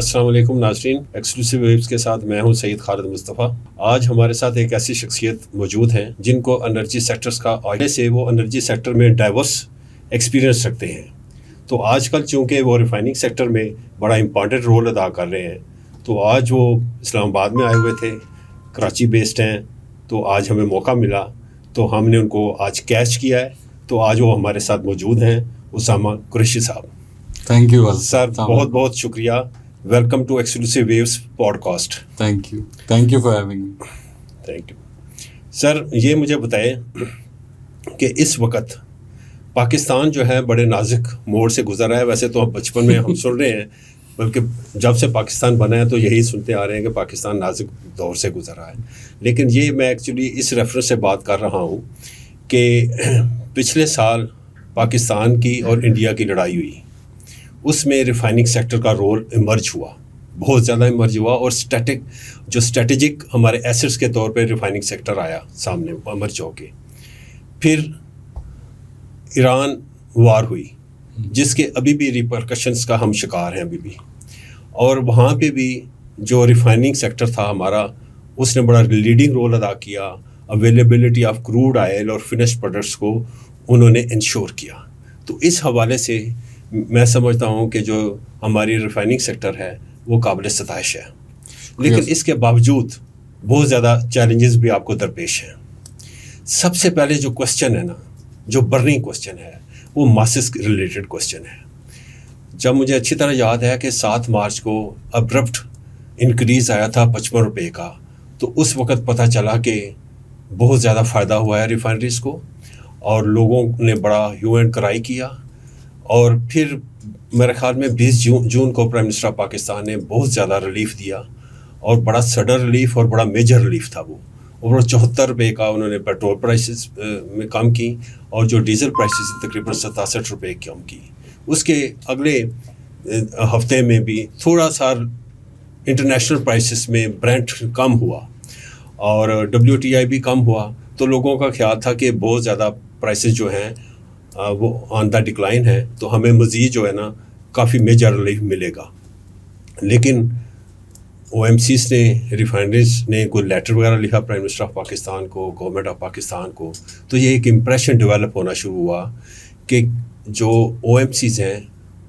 السلام علیکم ناظرین، ایکسکلوسیو ویوز کے ساتھ میں ہوں سید خالد مصطفیٰ۔ آج ہمارے ساتھ ایک ایسی شخصیت موجود ہیں جن کو انرجی سیکٹرز کا آگے سے وہ انرجی سیکٹر میں ڈائیورس ایکسپیرینس رکھتے ہیں۔ تو آج کل چونکہ وہ ریفائننگ سیکٹر میں بڑا امپارٹنٹ رول ادا کر رہے ہیں، تو آج وہ اسلام آباد میں آئے ہوئے تھے، کراچی بیسڈ ہیں، تو آج ہمیں موقع ملا تو ہم نے ان کو آج کیچ کیا ہے۔ تو آج وہ ہمارے ساتھ موجود ہیں، اسامہ قریشی صاحب۔ تھینک یو سر، بہت بہت شکریہ۔ Welcome to exclusive views podcast. Thank you for having me. Thank you sir. یہ مجھے بتائیں کہ اس وقت پاکستان جو ہے بڑے نازک موڑ سے گزر رہا ہے۔ ویسے تو بچپن میں ہم سن رہے ہیں، بلکہ جب سے پاکستان بنا ہے تو یہی سنتے آ رہے ہیں کہ پاکستان نازک دور سے گزر رہا ہے۔ لیکن یہ میں ایکچولی اس ریفرنس سے بات کر رہا ہوں کہ پچھلے سال پاکستان کی اور انڈیا کی لڑائی ہوئی، اس میں ریفائننگ سیکٹر کا رول ایمرج ہوا، بہت زیادہ ایمرج ہوا، اور اسٹریٹجک ہمارے ایسٹس کے طور پہ ریفائننگ سیکٹر آیا سامنے ایمرج ہو کے۔ پھر ایران وار ہوئی، جس کے ابھی بھی ریپرکشنز کا ہم شکار ہیں ابھی بھی، اور وہاں پہ بھی جو ریفائننگ سیکٹر تھا ہمارا، اس نے بڑا لیڈنگ رول ادا کیا۔ اویلیبلٹی آف کروڈ آئل اور فنش پروڈکٹس کو انہوں نے انشور کیا۔ تو اس حوالے سے میں سمجھتا ہوں کہ جو ہماری ریفائننگ سیکٹر ہے وہ قابل ستائش ہے، لیکن اس کے باوجود بہت زیادہ چیلنجز بھی آپ کو درپیش ہیں۔ سب سے پہلے جو کوسچن ہے نا، جو برننگ کوسچن ہے، وہ ماسس ریلیٹڈ کوسچن ہے۔ جب مجھے اچھی طرح یاد ہے کہ 7 مارچ کو ابرپٹ انکریز آیا تھا 55 روپے کا، تو اس وقت پتہ چلا کہ بہت زیادہ فائدہ ہوا ہے ریفائنریز کو، اور لوگوں نے بڑا ہیو اینڈ کرائی کیا۔ اور پھر میرے خیال میں 20 جون کو پرائم منسٹر آف پاکستان نے بہت زیادہ ریلیف دیا، اور بڑا سڈن ریلیف اور بڑا میجر ریلیف تھا وہ، اور 74 روپے کا انہوں نے پیٹرول پرائسز میں کم کی، اور جو ڈیزل پرائسز تقریباً 67 روپے کم کی۔ اس کے اگلے ہفتے میں بھی تھوڑا سا انٹرنیشنل پرائسز میں برینٹ کم ہوا، اور WTI بھی کم ہوا، تو لوگوں کا خیال تھا کہ بہت زیادہ پرائسز جو ہیں وہ آن دا ڈکلائن ہے، تو ہمیں مزید جو ہے نا کافی میجر ریلیف ملے گا۔ لیکن OMCs نے، ریفائنریز نے کوئی لیٹر وغیرہ لکھا پرائم منسٹر آف پاکستان کو، گورنمنٹ آف پاکستان کو، تو یہ ایک امپریشن ڈیولپ ہونا شروع ہوا کہ جو OMCs ہیں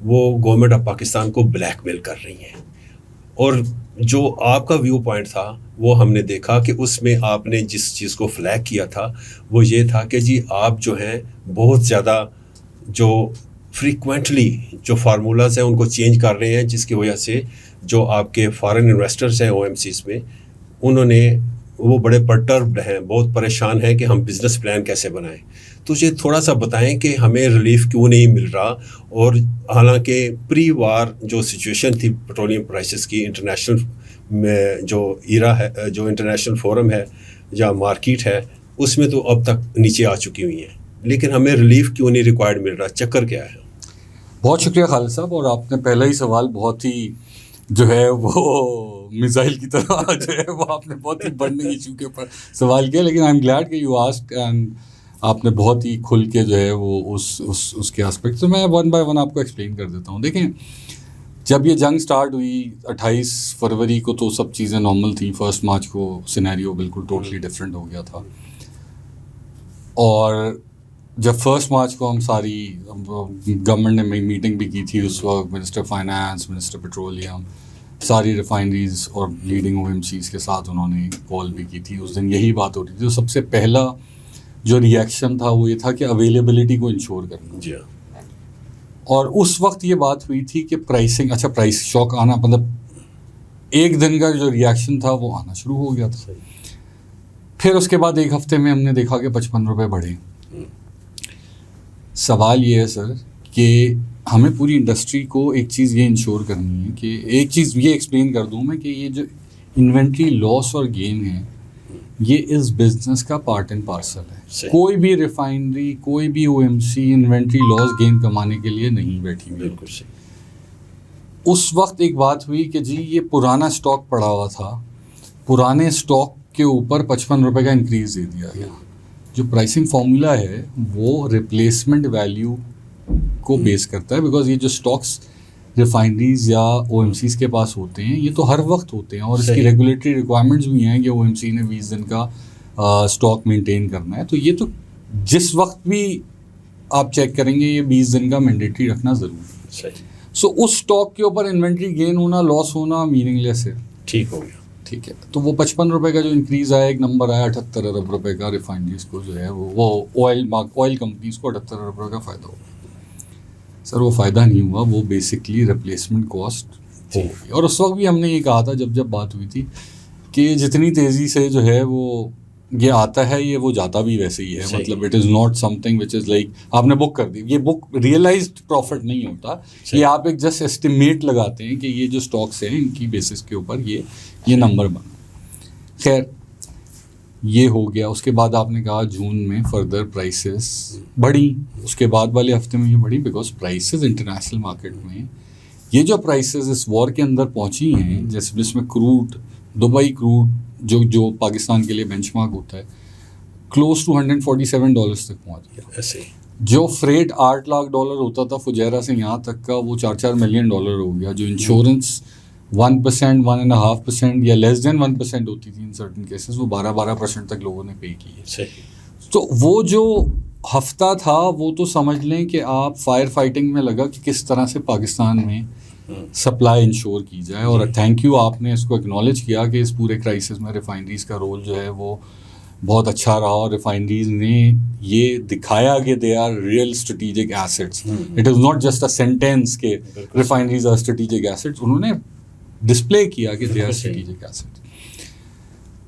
وہ گورنمنٹ آف پاکستان کو بلیک میل کر رہی ہیں۔ اور جو آپ کا ویو پوائنٹ تھا وہ ہم نے دیکھا کہ اس میں آپ نے جس چیز کو فلیگ کیا تھا وہ یہ تھا کہ جی آپ جو ہیں بہت زیادہ جو فریکوینٹلی جو فارمولاز ہیں ان کو چینج کر رہے ہیں، جس کی وجہ سے جو آپ کے فارن انویسٹرز ہیں OMCs میں، انہوں نے وہ بڑے پرٹربڈ ہیں، بہت پریشان ہیں کہ ہم بزنس پلان کیسے بنائیں۔ تو یہ تھوڑا سا بتائیں کہ ہمیں ریلیف کیوں نہیں مل رہا، اور حالانکہ پری وار جو سچویشن تھی پیٹرولیم پرائسز کی انٹرنیشنل میں، جو ایرا ہے، جو انٹرنیشنل فورم ہے یا مارکیٹ ہے، اس میں تو اب تک نیچے آ چکی ہوئی ہیں، لیکن ہمیں ریلیف کیوں نہیں ریکوائرڈ مل رہا؟ چکر کیا ہے؟ بہت شکریہ خالد صاحب، اور آپ نے پہلا ہی سوال بہت ہی جو ہے وہ میزائل کی طرح جو ہے وہ آپ نے بہت ہی برننگ ایشو کے اوپر سوال کیا، لیکن آئی ایم گلیڈ کہ یو آسکڈ، اینڈ آپ نے بہت ہی کھل کے جو ہے وہ اس کے اسپیکٹ، تو میں 1 بائی 1 آپ کو ایکسپلین کر دیتا ہوں۔ دیکھیں، جب یہ جنگ سٹارٹ ہوئی 28 فروری کو تو سب چیزیں نارمل تھیں۔ 1 مارچ کو سینیریو بالکل ٹوٹلی ڈفرینٹ ہو گیا تھا، اور جب 1 مارچ کو ہم ساری گورنمنٹ نے میٹنگ بھی کی تھی، اس وقت منسٹر فائنانس، منسٹر پیٹرولیم، ساری ریفائنریز اور لیڈنگ OMCs کے ساتھ انہوں نے کال بھی کی تھی۔ اس دن یہی بات ہو رہی تھی، تو سب سے پہلا جو ری ایکشن تھا وہ یہ تھا کہ اویلیبلٹی کو انشور کرنا۔ جی، اور اس وقت یہ بات ہوئی تھی کہ پرائسنگ، اچھا پرائس شاک آنا، مطلب ایک دن کا جو ری ایکشن تھا وہ آنا شروع ہو گیا تھا۔ پھر اس کے بعد ایک ہفتے میں ہم نے دیکھا کہ 55 روپے بڑھے۔ سوال یہ ہے سر کہ ہمیں پوری انڈسٹری کو ایک چیز یہ انشور کرنی ہے کہ، ایک چیز یہ ایکسپلین کر دوں میں کہ یہ جو انوینٹری لاس اور گین ہے یہ اس بزنس کا پارٹ اینڈ پارسل ہے۔ کوئی بھی ریفائنری، کوئی بھی OMC انوینٹری لاس گین کمانے کے لیے نہیں بیٹھی ہوئی۔ بالکل صحیح۔ اس وقت ایک بات ہوئی کہ جی یہ پرانا اسٹاک پڑا ہوا تھا، پرانے اسٹاک کے اوپر 55 روپے کا انکریز دے دیا گیا۔ جو پرائسنگ فارمولا ہے وہ ریپلیسمنٹ ویلیو کو بیس کرتا ہے، بیکاز یہ جو اسٹاکس ریفائنریز یا او ایم سیز کے پاس ہوتے ہیں. یہ تو ہر وقت ہوتے ہیں اور اس کی ریگولیٹری ریکوائرمنٹس بھی ہیں کہ او ایم سی نے 20 دن کا اسٹاک مینٹین کرنا ہے. تو یہ تو جس وقت بھی آپ چیک کریں گے یہ 20 دن کا مینڈیٹری رکھنا ضروری ہے. سو اس اسٹاک کے اوپر انوینٹری گین ہونا لاس ہونا میننگ لیس ہے. ٹھیک ہو گیا. ٹھیک ہے. تو وہ 55 روپے کا جو انکریز آیا, ایک نمبر آیا 78 ارب روپے کا ریفائنریز کو جو ہے وہ آئل کمپنیز کو 78 ارب روپے کا فائدہ ہوا. سر وہ فائدہ نہیں ہوا, وہ بیسکلی ریپلیسمنٹ کاسٹ ہو گئی. اور اس وقت بھی ہم نے یہ کہا تھا جب بات ہوئی تھی کہ جتنی تیزی سے جو ہے وہ یہ آتا ہے یہ وہ جاتا بھی ویسے ہی ہے. مطلب it is not some thing which is like آپ نے بک کر دی. یہ بک ریئلائزڈ پروفٹ نہیں ہوتا, یہ آپ ایک جسٹ ایسٹیمیٹ لگاتے ہیں کہ یہ جو اسٹاکس ہیں ان کی بیسس کے اوپر یہ نمبر بنا. خیر یہ ہو گیا. اس کے بعد آپ نے کہا جون میں فردر پرائسز بڑھی, اس کے بعد والے ہفتے میں یہ بڑھی بیکاز پرائسز انٹرنیشنل مارکیٹ میں یہ جو پرائسز اس وار کے اندر پہنچی ہیں, جس میں کروڈ دبئی کروڈ جو پاکستان کے لیے بینچ مارک ہوتا ہے کلوز ٹو $147 تک پہنچ گیا. ایسے جو فریٹ $8 لاکھ ہوتا تھا فجیرہ سے یہاں تک کا وہ $4 ملین ہو گیا. جو انشورنس 1%, 1.5% یا لیس دین 1% ہوتی تھی ان سرٹن کیسز, وہ 12% تک لوگوں نے پے کی ہے. تو وہ جو ہفتہ تھا وہ تو سمجھ لیں کہ آپ فائر فائٹنگ میں لگا کہ کس طرح سے پاکستان میں سپلائی انشور کی جائے. اور تھینک یو آپ نے اس کو اکنالج کیا کہ اس پورے کرائسس میں ریفائنریز کا رول جو ہے وہ بہت اچھا رہا, اور ریفائنریز نے یہ دکھایا کہ they are real strategic assets. It is not just a sentence کہ ریفائنریز آر اسٹریٹجک ایسٹس, انہوں نے ڈسپلے کیا کہ دے آر اسٹریٹجک ایسٹس.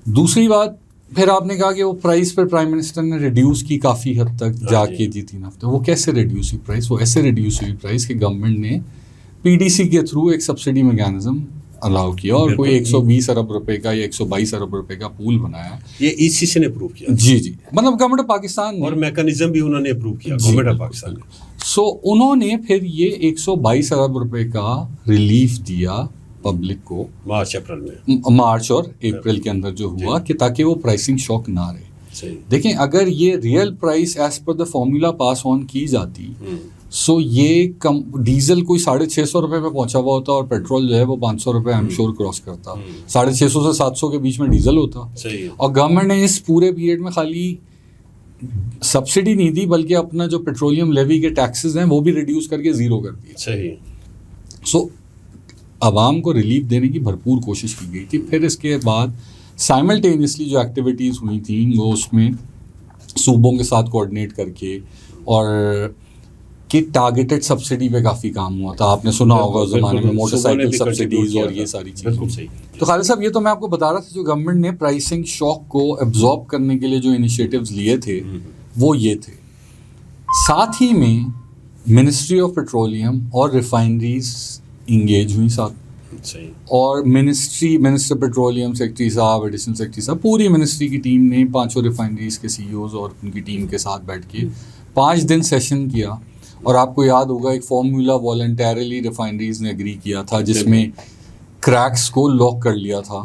دوسری بات پھر آپ نے کہا کہ وہ پرائس پر پرائم منسٹر نے ریڈیوس کی کافی حد تک جا کے دی 3 ہفتے. وہ کیسے ریڈیوس ہوئی پرائس؟ وہ ایسے ریڈیوس ہوئی پرائس کہ گورنمنٹ نے پی ڈی سی کے تھرو ایک سبسڈی میکینزم الاؤ کیا اور کوئی 120 ارب روپے کا یا 122 ارب روپے کا پول بنایا. یہ ای سی سے نے اپروو کیا. جی مطلب گورنمنٹ آف پاکستان اور میکانزم بھی انہوں نے اپروو کیا گورنمنٹ آف پاکستان نے. سو انہوں نے پھر یہ 122 ارب روپے کا ریلیف دیا پبلک کو مارچ اور اپریل کے اندر جو ہوا کہ تاکہ وہ پرائسنگ شاک نہ رہے. دیکھیں اگر یہ real price as per the formula pass on کی جاتی سو یہ ڈیزل کوئی 650 روپے پہ پہنچا ہوا ہوتا اور پیٹرول جو ہے وہ 500 روپے ایم شور کراس کرتا. 650 سے 700 کے بیچ میں ڈیزل ہوتا. اور گورنمنٹ نے اس پورے پیریڈ میں خالی سبسڈی نہیں دی بلکہ اپنا جو پیٹرولیم لیوی کے ٹیکسز ہیں وہ بھی ریڈیوس کر کے 0 کر دیا. سو عوام کو ریلیف دینے کی بھرپور کوشش کی گئی تھی. پھر اس کے بعد سائملٹینیسلی جو ایکٹیویٹیز ہوئی تھیں وہ اس میں صوبوں کے ساتھ کوآرڈینیٹ کر کے اور کہ ٹارگیٹڈ سبسڈی پہ کافی کام ہوا تھا. آپ نے سنا ہوگا اس زمانے میں موٹر سائیکل سبسڈیز اور یہ ساری چیزیں. تو خالد صاحب یہ تو میں آپ کو بتا رہا تھا جو گورنمنٹ نے پرائسنگ شاک کو ایبزارب کرنے کے لیے جو انیشیٹوز لیے تھے وہ یہ تھے. ساتھ ہی میں منسٹری آف پیٹرولیم اور ریفائنریز انگیج ہوئی ساتھ, اور منسٹر پیٹرولیم سیکرٹری صاحب, ایڈیشنل سیکرٹری صاحب, پوری منسٹری کی ٹیم نے 5 ریفائنریز کے سی ایوز اور ان کی ٹیم کے ساتھ بیٹھ کے 5 دن سیشن کیا. اور آپ کو یاد ہوگا ایک فارمولا والنٹیرلی ریفائنریز نے اگری کیا تھا جس میں کریکس کو لاک کر لیا تھا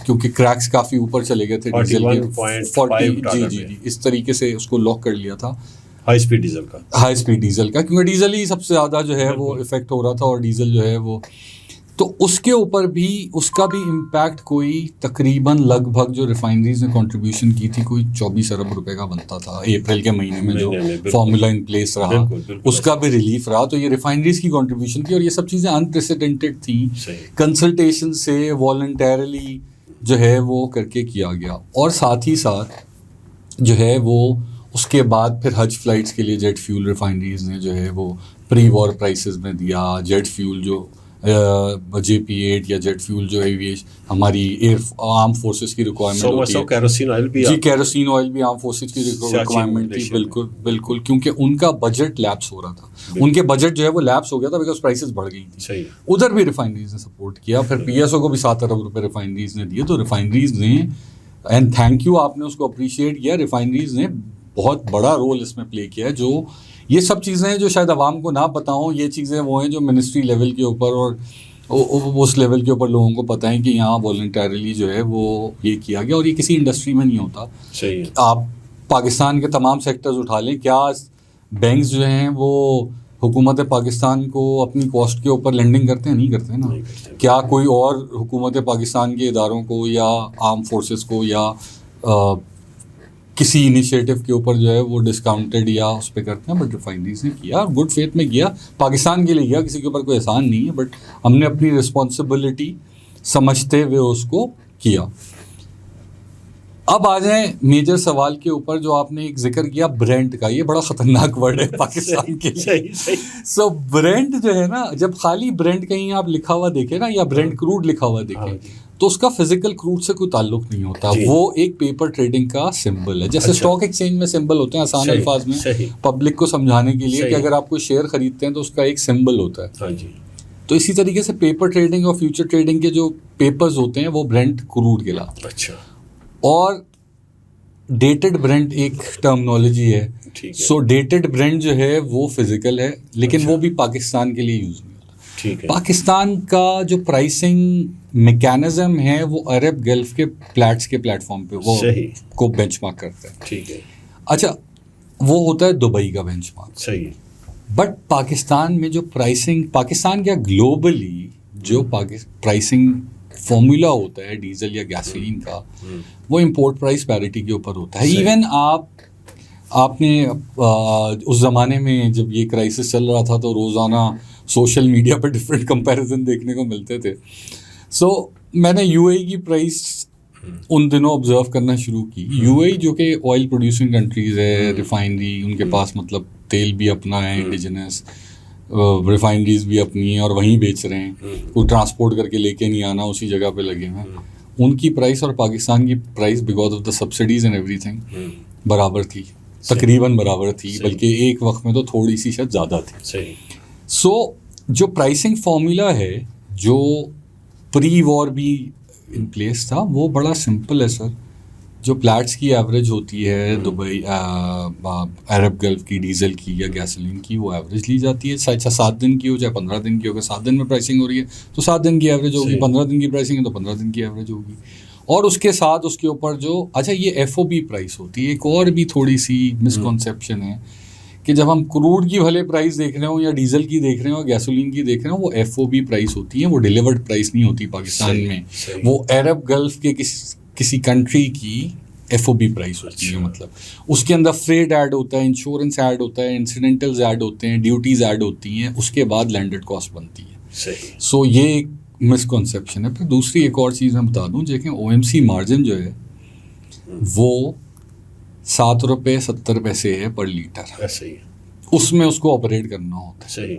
کیونکہ کریکس کافی اوپر چلے گئے تھے ڈیزل کے. جی اس طریقے سے اس کو لاک کر لیا تھا ہائی اسپیڈ ڈیزل کا کیونکہ ڈیزل ہی سب سے زیادہ جو ہے وہ افیکٹ ہو رہا تھا. اور ڈیزل جو ہے وہ تو اس کے اوپر بھی اس کا بھی امپیکٹ کوئی تقریباً لگ بھگ جو ریفائنریز نے کنٹریبیوشن کی تھی کوئی 24 ارب روپے کا بنتا تھا. اپریل کے مہینے میں جو فارمولا ان پلیس رہا اس کا بھی ریلیف رہا. تو یہ ریفائنریز کی کنٹریبیوشن تھی اور یہ سب چیزیں انپریسیڈنٹڈ تھیں. کنسلٹیشن سے والنٹیرلی جو ہے وہ کر کے کیا گیا. اور ساتھ ہی ساتھ جو ہے وہ اس کے بعد پھر حج فلائٹس کے لیے جیٹ فیول ریفائنریز نے جو ہے وہ پری وار پرائسز میں دیا. جیٹ فیول جو JP8 یا جیٹ فیول جو ہے یہ ہماری آرم فورسز کی ریکوائرمنٹ ہوتی ہے. کیروسین آئل بھی آرم فورسز کی ریکوائرمنٹ تھی. بالکل کیونکہ ان کا بجٹ لیپس ہو رہا تھا. ان کے بجٹ جو ہے وہ لیپس ہو گیا تھا بیکاز پرائسز بڑھ گئی تھی. ادھر بھی ریفائنریز نے سپورٹ کیا. پھر PSO کو بھی 7 ارب روپے ریفائنریز نے دیے. تو ریفائنریز نے اینڈ تھینک یو آپ نے اس کو اپریشیٹ کیا. ریفائنریز نے بہت بڑا رول اس میں پلے کیا ہے. جو یہ سب چیزیں ہیں جو شاید عوام کو نہ پتہ ہوں, یہ چیزیں وہ ہیں جو منسٹری لیول کے اوپر اور اس لیول کے اوپر لوگوں کو پتہ ہے کہ یہاں والنٹیرلی جو ہے وہ یہ کیا گیا. اور یہ کسی انڈسٹری میں نہیں ہوتا. آپ پاکستان کے تمام سیکٹرز اٹھا لیں, کیا بینکس جو ہیں وہ حکومت پاکستان کو اپنی کاسٹ کے اوپر لینڈنگ کرتے ہیں؟ نہیں کرتے نا. کیا کوئی اور حکومت پاکستان کے اداروں کو یا آرم فورسز کو یا کسی انیشیٹو کے اوپر جو ہے وہ ڈسکاؤنٹڈ یا اس پہ کرتے ہیں؟ بٹ ریفائنریز نے کیا، گڈ فیتھ میں کیا، پاکستان کے لیے کیا، کسی کے اوپر کوئی احسان نہیں ہے، بٹ ہم نے اپنی رسپانسبلٹی سمجھتے ہوئے اس کو کیا. اب آ جائیں میجر سوال کے اوپر جو آپ نے ایک ذکر کیا برینڈ کا. یہ بڑا خطرناک ورڈ ہے پاکستان کے لیے. سو برینڈ جو ہے نا، جب خالی برینڈ کہیں آپ لکھا ہوا دیکھیں نا، یا برینڈ کروڈ لکھا ہوا دیکھیں، تو اس کا فزیکل کروڈ سے کوئی تعلق نہیں ہوتا. وہ ایک پیپر ٹریڈنگ کا سمبل ہے. جیسے اسٹاک ایکسچینج میں سمبل ہوتے ہیں آسان الفاظ میں پبلک کو سمجھانے کے لیے کہ اگر آپ کوئی شیئر خریدتے ہیں تو اس کا ایک سمبل ہوتا ہے. تو اسی طریقے سے پیپر ٹریڈنگ اور فیوچر ٹریڈنگ کے جو پیپرز ہوتے ہیں وہ برینڈ کروڈ کے لاتے ہیں. اچھا. اور ڈیٹڈ برینڈ ایک ٹرمنالوجی ہے. سو ڈیٹڈ برینڈ جو ہے وہ فزیکل ہے، لیکن وہ بھی پاکستان کے لیے یوز نہیں ہوتا. پاکستان کا جو پرائسنگ میکینزم ہے وہ عرب گلف کے پلیٹس کے پلیٹ فارم پہ وہ کو بینچ مارک کرتا ہے. ٹھیک ہے. اچھا، وہ ہوتا ہے دبئی کا بینچ مارک. صحیح. بٹ پاکستان میں جو پرائسنگ، پاکستان کیا گلوبلی جو پرائسنگ فارمولا ہوتا ہے ڈیزل یا گیسولین کا، وہ امپورٹ پرائس پیرٹی کے اوپر ہوتا ہے. ایون آپ نے اس زمانے میں جب یہ کرائسس چل رہا تھا تو روزانہ سوشل میڈیا پہ ڈفرینٹ کمپیریزن دیکھنے کو ملتے تھے. سو میں نے یو اے کی پرائس ان دنوں آبزرو کرنا شروع کی. یو اے جو کہ آئل پروڈیوسنگ کنٹریز ہے، ریفائنری ان کے پاس مطلب تیل بھی اپنا ہے انڈیجنس، ریفائنریز بھی اپنی ہیں اور وہیں بیچ رہے ہیں، کوئی ٹرانسپورٹ کر کے لے کے نہیں آنا، اسی جگہ پہ لگے ہوئے ہیں. ان کی پرائس اور پاکستان کی price because of the subsidies and every thing برابر تھی، تقریباً برابر تھی، بلکہ ایک وقت میں تو تھوڑی سی شاید زیادہ تھی. سو جو پرائسنگ فارمولا ہے جو پری وار بھی ان پلیس تھا وہ بڑا سمپل ہے سر. جو پلیٹس کی ایوریج ہوتی ہے دبئی عرب گلف کی ڈیزل کی یا گیسولین کی، وہ ایوریج لی جاتی ہے، چاہے 7 دن کی ہو چاہے 15 دن کی ہو. اگر 7 دن میں پرائسنگ ہو رہی ہے تو 7 دن کی ایوریج ہوگی، 15 دن کی پرائسنگ ہے تو 15 دن کی ایوریج ہوگی. اور اس کے ساتھ اس کے اوپر جو اچھا یہ ایف او بی پرائس ہوتی ہے. ایک اور بھی تھوڑی سی مسکنسیپشن ہے کہ جب ہم کروڈ کی بھلے پرائس دیکھ رہے ہوں یا ڈیزل کی دیکھ رہے ہوں یا گیسولین کی دیکھ رہے ہوں، وہ ایف او بی پرائس ہوتی ہیں، وہ ڈیلیورڈ پرائس نہیں ہوتی پاکستان میں. وہ عرب گلف کے کسی کنٹری کی ایف او بی پرائس ہوتی ہے. مطلب اس کے اندر فریٹ ایڈ ہوتا ہے، انشورنس ایڈ ہوتا ہے، انسیڈنٹلز ایڈ ہوتے ہیں، ڈیوٹیز ایڈ ہوتی ہیں، اس کے بعد لینڈڈ کاسٹ بنتی ہے. سو یہ ایک مسکنسیپشن ہے. پھر دوسری ایک اور چیز میں بتا دوں، دیکھیں او ایم سی مارجن جو ہے وہ 7 روپے 70 پیسے ہے پر لیٹر. اس میں اس کو آپریٹ کرنا ہوتا ہے،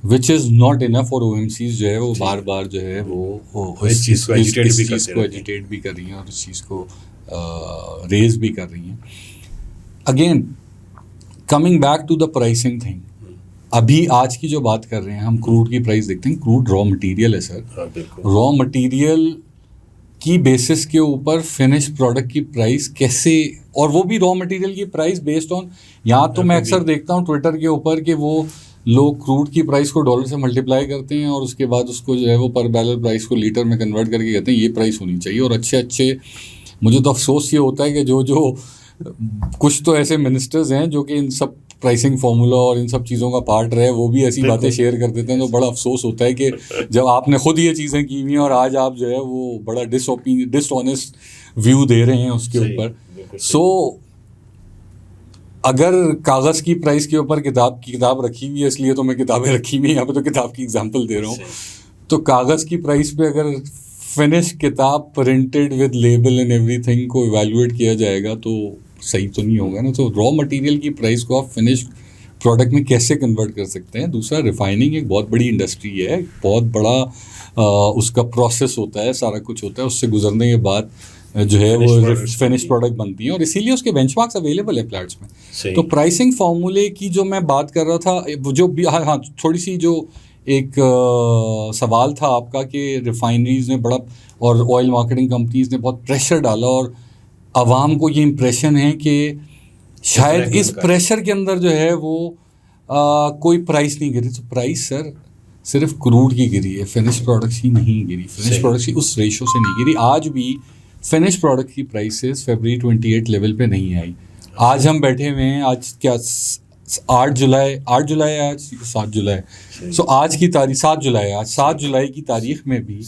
وچ از ناٹ انف. اور او ایم سیز جو ہے وہ بار بار جو ہے وہ اس چیز کو ایجیٹیٹ بھی کر رہی ہیں اور اس چیز کو ریز بھی کر رہی ہیں. Again coming back to the pricing thing, ابھی آج کی جو بات کر رہے ہیں ہم کروڈ کی پرائس دیکھتے ہیں. کروڈ را مٹیریل ہے سر. را مٹیریل کی بیسس کے اوپر فنش پروڈکٹ کی پرائس کیسے، اور وہ بھی را مٹیریل کی پرائس بیسڈ آن، یہاں تو میں اکثر دیکھتا ہوں ٹویٹر کے اوپر کہ وہ لوگ کروڈ کی پرائس کو ڈالر سے ملٹیپلائی کرتے ہیں اور اس کے بعد اس کو جو ہے وہ پر بیرل پرائس کو لیٹر میں کنورٹ کر کے کہتے ہیں یہ پرائس ہونی چاہیے. اور اچھے مجھے تو افسوس یہ ہوتا ہے کہ جو کچھ تو ایسے منسٹرز ہیں جو کہ ان سب پرائسنگ فارمولا اور ان سب چیزوں کا پارٹ رہے، وہ بھی ایسی باتیں شیئر کر دیتے ہیں. تو بڑا افسوس ہوتا ہے کہ جب آپ نے خود یہ چیزیں کی ہوئی ہیں اور آج آپ جو ہے وہ بڑا ڈس آنیسٹ ویو دے رہے ہیں اس کے اوپر. سو اگر کاغذ کی پرائس کے اوپر کتاب رکھی ہوئی ہے، اس لیے تو میں کتابیں رکھی ہوئی ہیں، یہاں پہ تو کتاب کی اگزامپل دے رہا ہوں، تو کاغذ کی پرائس پہ اگر فنش کتاب printed with label and every thing کو ایویلویٹ کیا جائے گا تو صحیح تو نہیں ہوگا نا. تو را مٹیریل کی پرائس کو آپ فنش پروڈکٹ میں کیسے کنورٹ کر سکتے ہیں. دوسرا ریفائننگ ایک بہت بڑی انڈسٹری ہے، بہت بڑا اس کا پروسیس ہوتا ہے، سارا کچھ ہوتا ہے، اس سے گزرنے کے بعد جو ہے وہ فنش پروڈکٹ بنتی ہیں اور اسی لیے اس کے بینچ مارکس اویلیبل ہے پلیٹس میں. تو پرائسنگ فارمولے کی جو میں بات کر رہا تھا، جو ہاں تھوڑی سی جو ایک سوال تھا آپ کا کہ ریفائنریز نے بڑا اور آئل مارکیٹنگ کمپنیز نے بہت پریشر ڈالا اور عوام کو یہ امپریشن ہے کہ شاید اس پریشر کے اندر جو ہے وہ کوئی پرائس نہیں گری. تو پرائس سر صرف کروڈ کی گری ہے، فنش پروڈکٹس کی نہیں گری، فنش پروڈکٹس کی اس ریشو سے نہیں گری. آج بھی فنش پروڈکٹ کی پرائسز فیبرری 28 لیول پہ نہیں آئی. آج ہم بیٹھے ہوئے ہیں، آج کیا 8 جولائی آج 7 جولائی، سو آج کی تاریخ 7 جولائی، آج 7 جولائی کی تاریخ میں بھی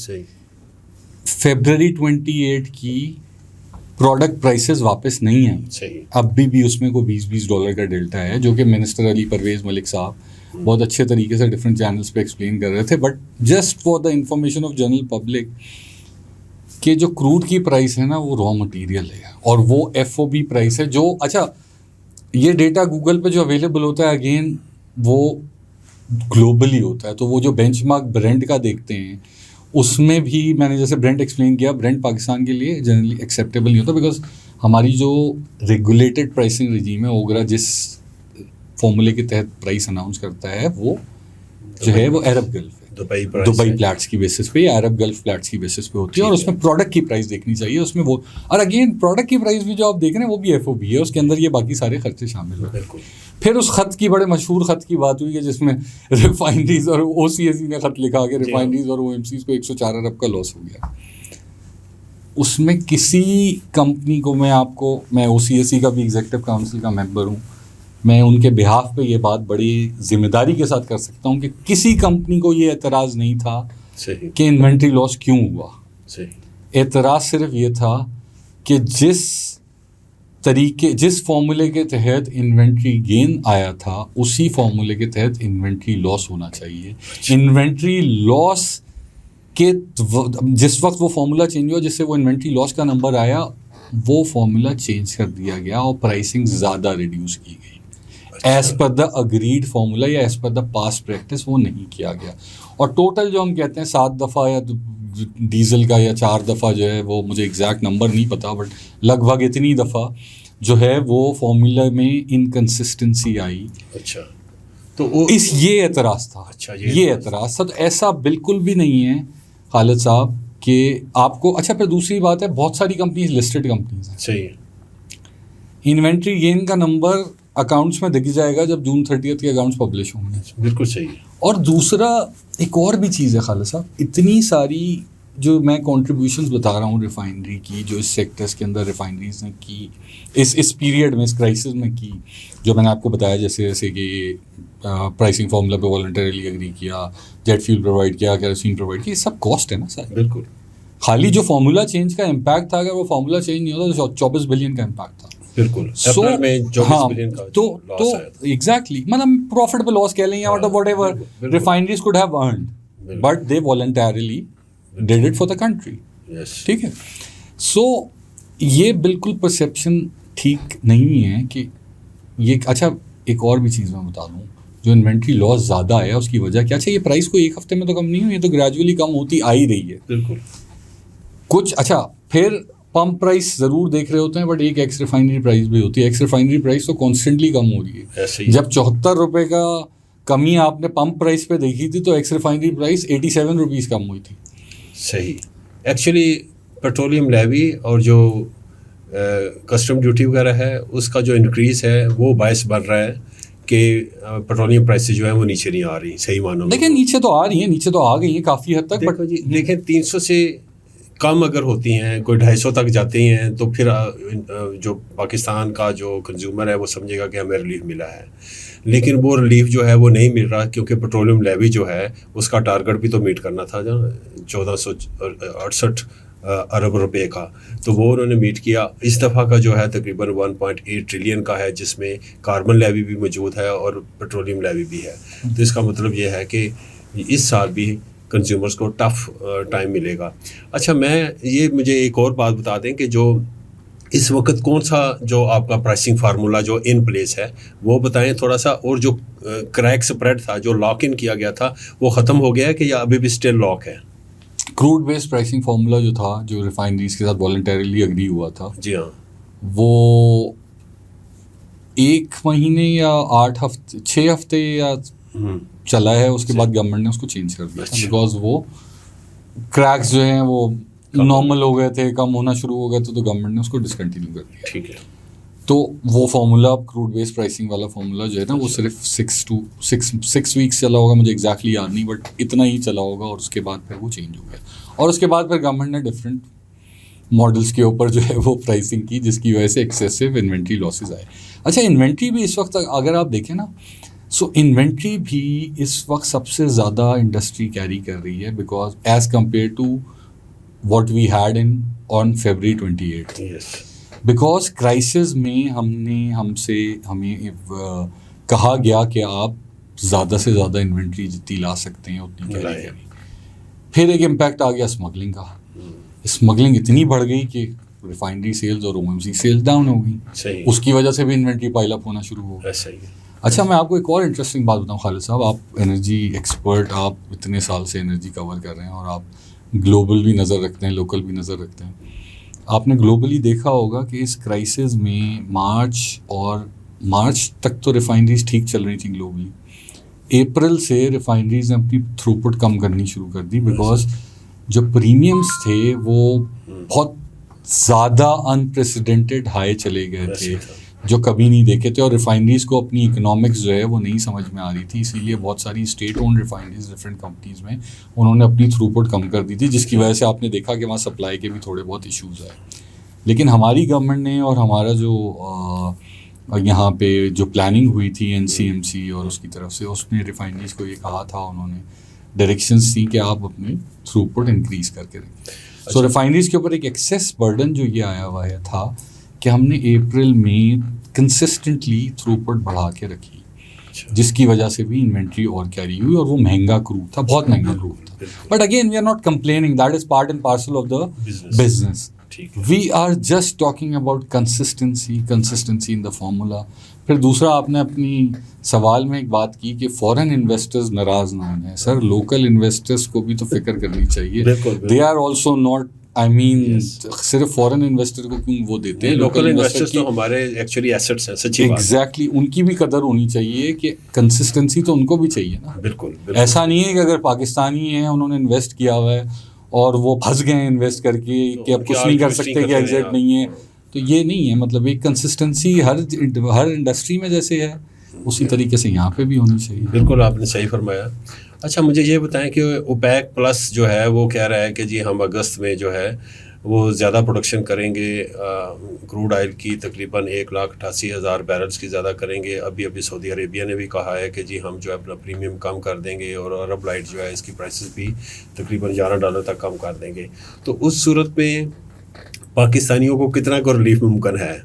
فیبرری 28 کی پروڈکٹ پرائسز واپس نہیں آئیں. اب بھی اس میں کوئی $20 کا ڈیلٹا ہے، جو کہ منسٹر علی پرویز ملک صاحب بہت اچھے طریقے سے ڈفرینٹ چینلس پہ ایکسپلین کر رہے تھے. But just for the information of general public کہ جو کروڈ کی پرائس ہے نا وہ را مٹیریل ہے اور وہ FOB پرائس ہے. جو اچھا یہ ڈیٹا گوگل پہ جو اویلیبل ہوتا ہے اگین وہ گلوبلی ہوتا ہے، تو وہ جو بینچ مارک برینڈ کا دیکھتے ہیں اس میں بھی میں نے جیسے برینڈ ایکسپلین کیا، برینڈ پاکستان کے لیے جنرلی ایکسیپٹیبل نہیں ہوتا بیکاز ہماری جو ریگولیٹڈ پرائسنگ رجیم ہے اوگرا جس فارمولے کے تحت پرائس اناؤنس کرتا ہے وہ جو ہے وہ عرب گلف ہے، دبئی پلیٹس کی بیسس پہ یا عرب گلف پلیٹس کی بیسس پہ ہوتی ہے، اور اس میں پروڈکٹ کی پرائس دیکھنی چاہیے اس میں وہ. اور اگین پروڈکٹ کی پرائس بھی جو آپ دیکھ رہے ہیں وہ بھی FOB ہے، اس کے اندر یہ باقی سارے خرچے شامل ہیں. پھر اس خط کی بڑے مشہور خط کی بات ہوئی ہے جس میں ریفائنریز اور OCSE نے خط لکھا کہ ریفائنریز اور OMCs کو 104 ارب کا لاس ہو گیا. اس میں کسی کمپنی کو میں OCSE کا بھی ایگزیکٹو کاؤنسل کا ممبر ہوں، میں ان کے بہاف پہ یہ بات بڑی ذمہ داری کے ساتھ کر سکتا ہوں کہ کسی کمپنی کو یہ اعتراض نہیں تھا کہ انوینٹری لاس کیوں ہوا. اعتراض صرف یہ تھا کہ جس فارمولے کے تحت انوینٹری گین آیا تھا اسی فارمولے کے تحت انوینٹری لاس ہونا چاہیے. انوینٹری لاس کے جس وقت وہ فارمولا چینج ہوا جس سے وہ انوینٹری لاس کا نمبر آیا وہ فارمولا چینج کر دیا گیا اور پرائسنگ زیادہ ریڈیوس کی گئی. ایز پر دا اگریڈ فارمولا یا as per the past practice وہ نہیں کیا گیا. اور ٹوٹل جو ہم کہتے ہیں 7 دفعہ یا ڈیزل کا یا 4 دفعہ جو ہے وہ مجھے ایگزیکٹ نمبر نہیں پتا بٹ لگ بھگ اتنی دفعہ جو ہے وہ فارمولا میں انکنسسٹنسی آئی. اچھا تو یہ اعتراض تھا. یہ اعتراض تھا. تو ایسا بالکل بھی نہیں ہے خالد صاحب کہ آپ کو. اچھا پھر دوسری بات ہے بہت ساری کمپنیز لسٹڈ کمپنیز ہیں. صحیح. انوینٹری گین کا نمبر اکاؤنٹس میں دکھ جائے گا جب جون 30 کے اکاؤنٹس پبلش ہوں گے. بالکل صحیح. اور دوسرا ایک اور بھی چیز ہے خالد صاحب، اتنی ساری جو میں کنٹریبیوشنز بتا رہا ہوں ریفائنری کی جو اس سیکٹرس کے اندر ریفائنریز نے کی اس پیریڈ میں، اس کرائسس میں کی، جو میں نے آپ کو بتایا جیسے کہ پرائسنگ فارمولا پہ والنٹریلی ایگری کیا، جیٹ فیول پرووائڈ کیا، کیروسین پرووائڈ کیا، یہ سب کاسٹ ہے نا سر. بالکل. خالی جو فارمولا چینج کا امپیکٹ تھا، اگر وہ فارمولا چینج نہیں ہوتا تو 24 بلین کا امپیکٹ تھا. بالکل. تو ایگزیکٹلی مطلب پروفٹ پہ لاس کہہ لیں یا what ever refineries could have earned but they voluntarily did it for the country. ٹھیک ہے. سو یہ بالکل پرسیپشن ٹھیک نہیں ہے کہ یہ. اچھا ایک اور بھی چیز میں بتا دوں، جو انوینٹری لاس زیادہ آیا اس کی وجہ کیا؟ اچھا یہ پرائس کو ایک ہفتے میں تو کم نہیں ہوئی، یہ تو گریجولی کم ہوتی آ ہی رہی ہے. بالکل. کچھ اچھا پھر پمپ پرائس ضرور دیکھ رہے ہوتے ہیں بٹ ایک ایکس ریفائنری پرائس بھی ہوتی ہے. ایکس ریفائنری پرائس تو کانسٹنٹلی کم ہو رہی ہے. جب 74 روپے کا کمی آپ نے پمپ پرائس پہ دیکھی تھی تو ایکس ریفائنری پرائس 87 روپیز کم ہوئی تھی. صحیح. ایکچولی پیٹرولیم لیوی اور جو کسٹم ڈیوٹی وغیرہ ہے اس کا جو انکریز ہے وہ باعث بن رہا ہے کہ پیٹرولیم پرائسز جو ہیں وہ نیچے نہیں آ رہی. صحیح معنوں میں دیکھیں نیچے تو آ رہی ہیں، نیچے تو آ گئی ہیں کافی حد تک. بٹ دیکھیں 300 سے کم اگر ہوتی ہیں، کوئی 250 تک جاتی ہیں تو پھر جو پاکستان کا جو کنزیومر ہے وہ سمجھے گا کہ ہمیں ریلیف ملا ہے. لیکن وہ ریلیف جو ہے وہ نہیں مل رہا کیونکہ پیٹرولیم لیوی جو ہے اس کا ٹارگٹ بھی تو میٹ کرنا تھا، جو 1468 ارب روپے کا، تو وہ انہوں نے میٹ کیا. اس دفعہ کا جو ہے تقریباً 1.8 ٹریلین کا ہے جس میں کاربن لیوی بھی موجود ہے اور پیٹرولیم لیوی بھی ہے. تو اس کا مطلب یہ ہے کہ اس سال بھی کنزیومرز کو ٹف ٹائم ملے گا. اچھا مجھے ایک اور بات بتا دیں کہ جو اس وقت کون سا جو آپ کا پرائسنگ فارمولا جو ان پلیس ہے وہ بتائیں تھوڑا سا. اور جو کریک سپریڈ تھا جو لاک ان کیا گیا تھا وہ ختم ہو گیا ہے کہ یا ابھی بھی اسٹل لاک ہے؟ کروڈ بیس پرائسنگ فارمولا جو تھا جو ریفائنریز کے ساتھ والنٹریلی اگری ہوا تھا، جی ہاں، وہ 1 مہینے یا 6 ہفتے یا چلا ہے. اس کے بعد گورنمنٹ نے اس کو چینج کر دیا بیکاز وہ کریکس جو ہیں وہ نارمل ہو گئے تھے، کم ہونا شروع ہو گئے تھے، تو گورنمنٹ نے اس کو ڈسکنٹینیو کر دیا. ٹھیک ہے. تو وہ فارمولا کروڈ بیس پرائسنگ والا فارمولا جو ہے نا وہ صرف 6 ویکس چلا ہوگا، مجھے ایگزیکٹلی یاد نہیں بٹ اتنا ہی چلا ہوگا اور اس کے بعد پھر وہ چینج ہو گیا. اور اس کے بعد پھر گورنمنٹ نے ڈفرینٹ ماڈلس کے اوپر جو ہے وہ پرائسنگ کی، جس کی وجہ سے ایکسیسو انوینٹری لاسز آئے. اچھا انوینٹری بھی اس وقت اگر آپ دیکھیں نا، سو انوینٹری بھی اس وقت سب سے زیادہ انڈسٹری کیری کر رہی ہے، because as compare to what we had on February 28. Because crisis میں ہمیں کہا گیا کہ آپ زیادہ سے زیادہ انوینٹری جتنی لا سکتے ہیں اتنی کیری کریں. پھر ایک امپیکٹ آ گیا اسمگلنگ کا. اسمگلنگ اتنی بڑھ گئی کہ ریفائنری سیلز اور OMC سیلز ڈاؤن ہو گئی. اس کی وجہ سے بھی انوینٹری پائل اپ ہونا شروع ہو گیا. اچھا میں آپ کو ایک اور انٹرسٹنگ بات بتاؤں خالد صاحب، آپ انرجی ایکسپرٹ، آپ اتنے سال سے انرجی کور کر رہے ہیں اور آپ گلوبل بھی نظر رکھتے ہیں، لوکل بھی نظر رکھتے ہیں. آپ نے گلوبلی دیکھا ہوگا کہ اس کرائسس میں مارچ تک تو ریفائنریز ٹھیک چل رہی تھیں گلوبلی. اپریل سے ریفائنریز نے اپنی تھرو پٹ کم کرنی شروع کر دی، بیکاز جو پریمیمز تھے وہ بہت زیادہ انپریسیڈنٹڈ ہائی چلے گئے تھے جو کبھی نہیں دیکھے تھے، اور ریفائنریز کو اپنی اکنامکس جو ہے وہ نہیں سمجھ میں آ رہی تھی. اسی لیے بہت ساری state owned refineries different companies میں انہوں نے اپنی تھرو پٹ کم کر دی تھی، جس کی وجہ سے آپ نے دیکھا کہ وہاں سپلائی کے بھی تھوڑے بہت ایشوز آئے. لیکن ہماری گورنمنٹ نے اور ہمارا جو یہاں پہ جو پلاننگ ہوئی تھی NCMC اور اس کی طرف سے، اس نے ریفائنریز کو یہ کہا تھا، انہوں نے ڈائریکشنز تھی کہ آپ اپنے تھرو پٹ انکریز کر کے رکھیں. سو ریفائنریز کے اوپر ایک ایکسیس برڈن جو یہ آیا ہوا ہے تھا کہ ہم نے اپریل میں کنسسٹنٹلی تھرو پٹ بڑھا کے رکھی، جس کی وجہ سے بھی انوینٹری اور کیری ہوئی، اور وہ مہنگا کروڈ تھا، بہت مہنگا کروڈ تھا. But again we are not complaining, that is part and parcel of the business. We are just talking about consistency in the formula. پھر دوسرا آپ نے اپنی سوال میں ایک بات کی کہ فورن انویسٹرز ناراض نہ ہوں. سر لوکل انویسٹرز کو بھی تو فکر کرنی چاہیے. دے آر آلسو ناٹ، آئی مین صرف فورن انویسٹر کو کیوں وہ دیتے ہیں، لوکل انویسٹرز تو ہمارے ایکچولی ایسٹس ہیں. سچی بات، ایگزیکٹلی ان کی بھی قدر ہونی چاہیے کہ کنسسٹنسی تو ان کو بھی چاہیے نا. بالکل ایسا نہیں ہے کہ اگر پاکستانی ہیں انہوں نے انویسٹ کیا ہوا ہے اور وہ پھنس گئے ہیں انویسٹ کر کے کہ اب کچھ نہیں کر سکتے کہ ایگزٹ نہیں ہے، تو یہ نہیں ہے. مطلب ایک کنسسٹنسی ہر انڈسٹری میں جیسے ہے اسی طریقے سے یہاں پہ بھی ہونی چاہیے. بالکل آپ نے صحیح فرمایا. اچھا مجھے یہ بتائیں کہ اوپیک پلس جو ہے وہ کہہ رہا ہے کہ جی ہم اگست میں جو ہے وہ زیادہ پروڈکشن کریں گے، کروڈ آئل کی تقریباً 1,88,000 بیرلز کی زیادہ کریں گے. ابھی سعودی عربیہ نے بھی کہا ہے کہ جی ہم جو ہے اپنا پریمیم کم کر دیں گے، اور عرب لائٹ جو ہے اس کی پرائسز بھی تقریباً $11 تک کم کر دیں گے. تو اس صورت میں پاکستانیوں کو کتنا کو ریلیف ممکن ہے؟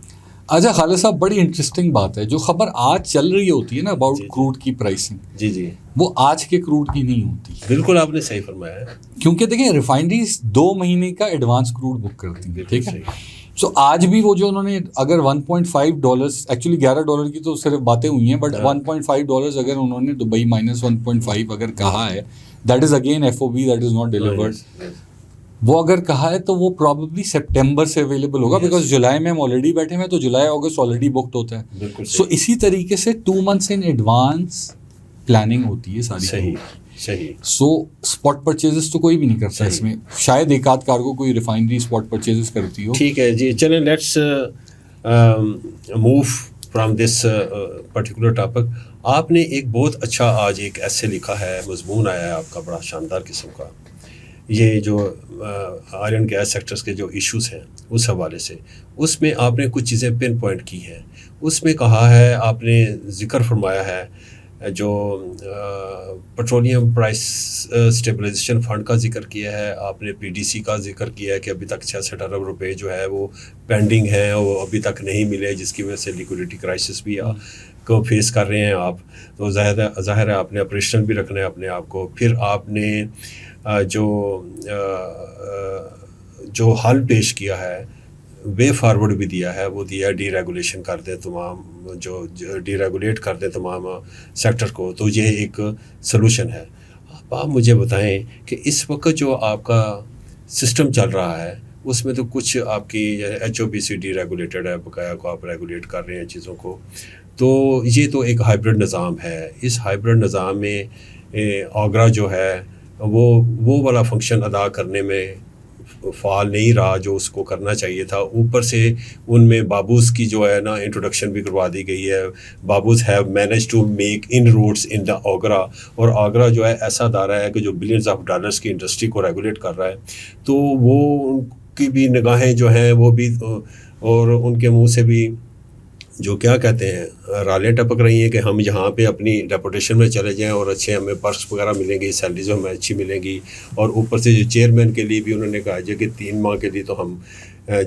اچھا خالد صاحب بڑی انٹرسٹنگ بات ہے، جو خبر آج چل رہی ہوتی ہے نا اباؤٹ کروڈ کی پرائسنگ، جی وہ آج کے کروڈ کی نہیں ہوتی. بالکل آپ نے صحیح فرمایا ہے، کیونکہ دیکھیں ریفائنریز 2 مہینے کا ایڈوانس کروڈ بک کرتی ہیں، ٹھیک ہے. سو آج بھی وہ جو انہوں نے اگر $1.5 ایکچولی $11 کی تو صرف باتیں ہوئی ہیں، بٹ $1.5 اگر انہوں نے دبئی -1.5 اگر کہا ہے، that is again FOB، that is not delivered. وہ اگر کہا ہے تو وہ پرابیبلی سپٹمبر سے اویلیبل ہوگا، بیکاز جولائی میں ہم آلریڈی بیٹھے ہیں، تو جولائی اگست آلریڈی بکڈ ہوتا ہے. سو اسی طریقے سے 2 months ان ایڈوانس پلاننگ ہوتی ہے ساری. صحیح. سو اسپاٹ پرچیزز تو کوئی بھی نہیں کرتا اس میں، شاید ایک آدھ کارگو کوئی ریفائنری اسپاٹ پرچیزز کرتی ہو. ٹھیک ہے جی، چلیں let's move from this particular topic. آپ نے ایک بہت اچھا آج ایک ایسے لکھا ہے، مضمون آیا ہے آپ کا بڑا شاندار قسم کا، یہ جو آئل اینڈ گیس سیکٹرز کے جو ایشوز ہیں اس حوالے سے. اس میں آپ نے کچھ چیزیں پن پوائنٹ کی ہیں. اس میں کہا ہے، آپ نے ذکر فرمایا ہے جو پیٹرولیم پرائس اسٹیبلائزیشن فنڈ کا ذکر کیا ہے، آپ نے PDC کا ذکر کیا ہے کہ ابھی تک 66 ارب روپے جو ہے وہ پینڈنگ ہیں، وہ ابھی تک نہیں ملے، جس کی وجہ سے لیکوڈیٹی کرائسس بھی کو فیس کر رہے ہیں آپ. تو ظاہر ہے آپ نے آپریشنل بھی رکھنا ہے اپنے آپ کو. پھر آپ نے جو حل پیش کیا ہے، وے فارورڈ بھی دیا ہے، وہ دیا ڈی ریگولیشن کر دیں تمام، جو ڈی ریگولیٹ کر دیں تمام سیکٹر کو. تو یہ ایک سلوشن ہے. آپ مجھے بتائیں کہ اس وقت جو آپ کا سسٹم چل رہا ہے اس میں تو کچھ آپ کی HOPC ڈی ریگولیٹڈ ہے، بقایا کو آپ ریگولیٹ کر رہے ہیں چیزوں کو. تو یہ تو ایک ہائبرڈ نظام ہے. اس ہائبرڈ نظام میں آگرا جو ہے وہ والا فنکشن ادا کرنے میں فعال نہیں رہا جو اس کو کرنا چاہیے تھا. اوپر سے ان میں بابوز کی جو ہے نا انٹروڈکشن بھی کروا دی گئی ہے. Babus have managed to make inroads in the OGRA, اور آگرا جو ہے ایسا ادارہ ہے کہ جو بلینز آف ڈالرز کی انڈسٹری کو ریگولیٹ کر رہا ہے. تو وہ کی بھی نگاہیں جو ہیں وہ بھی, اور ان کے منہ سے بھی جو کیا کہتے ہیں رالیں ٹپک رہی ہیں کہ ہم یہاں پہ اپنی ڈیپوٹیشن میں چلے جائیں اور اچھے ہمیں پرس وغیرہ ملیں گی, سیلریز ہمیں اچھی ملیں گی, اور اوپر سے جو چیئرمین کے لیے بھی انہوں نے کہا کہ 3 ماہ کے لیے تو ہم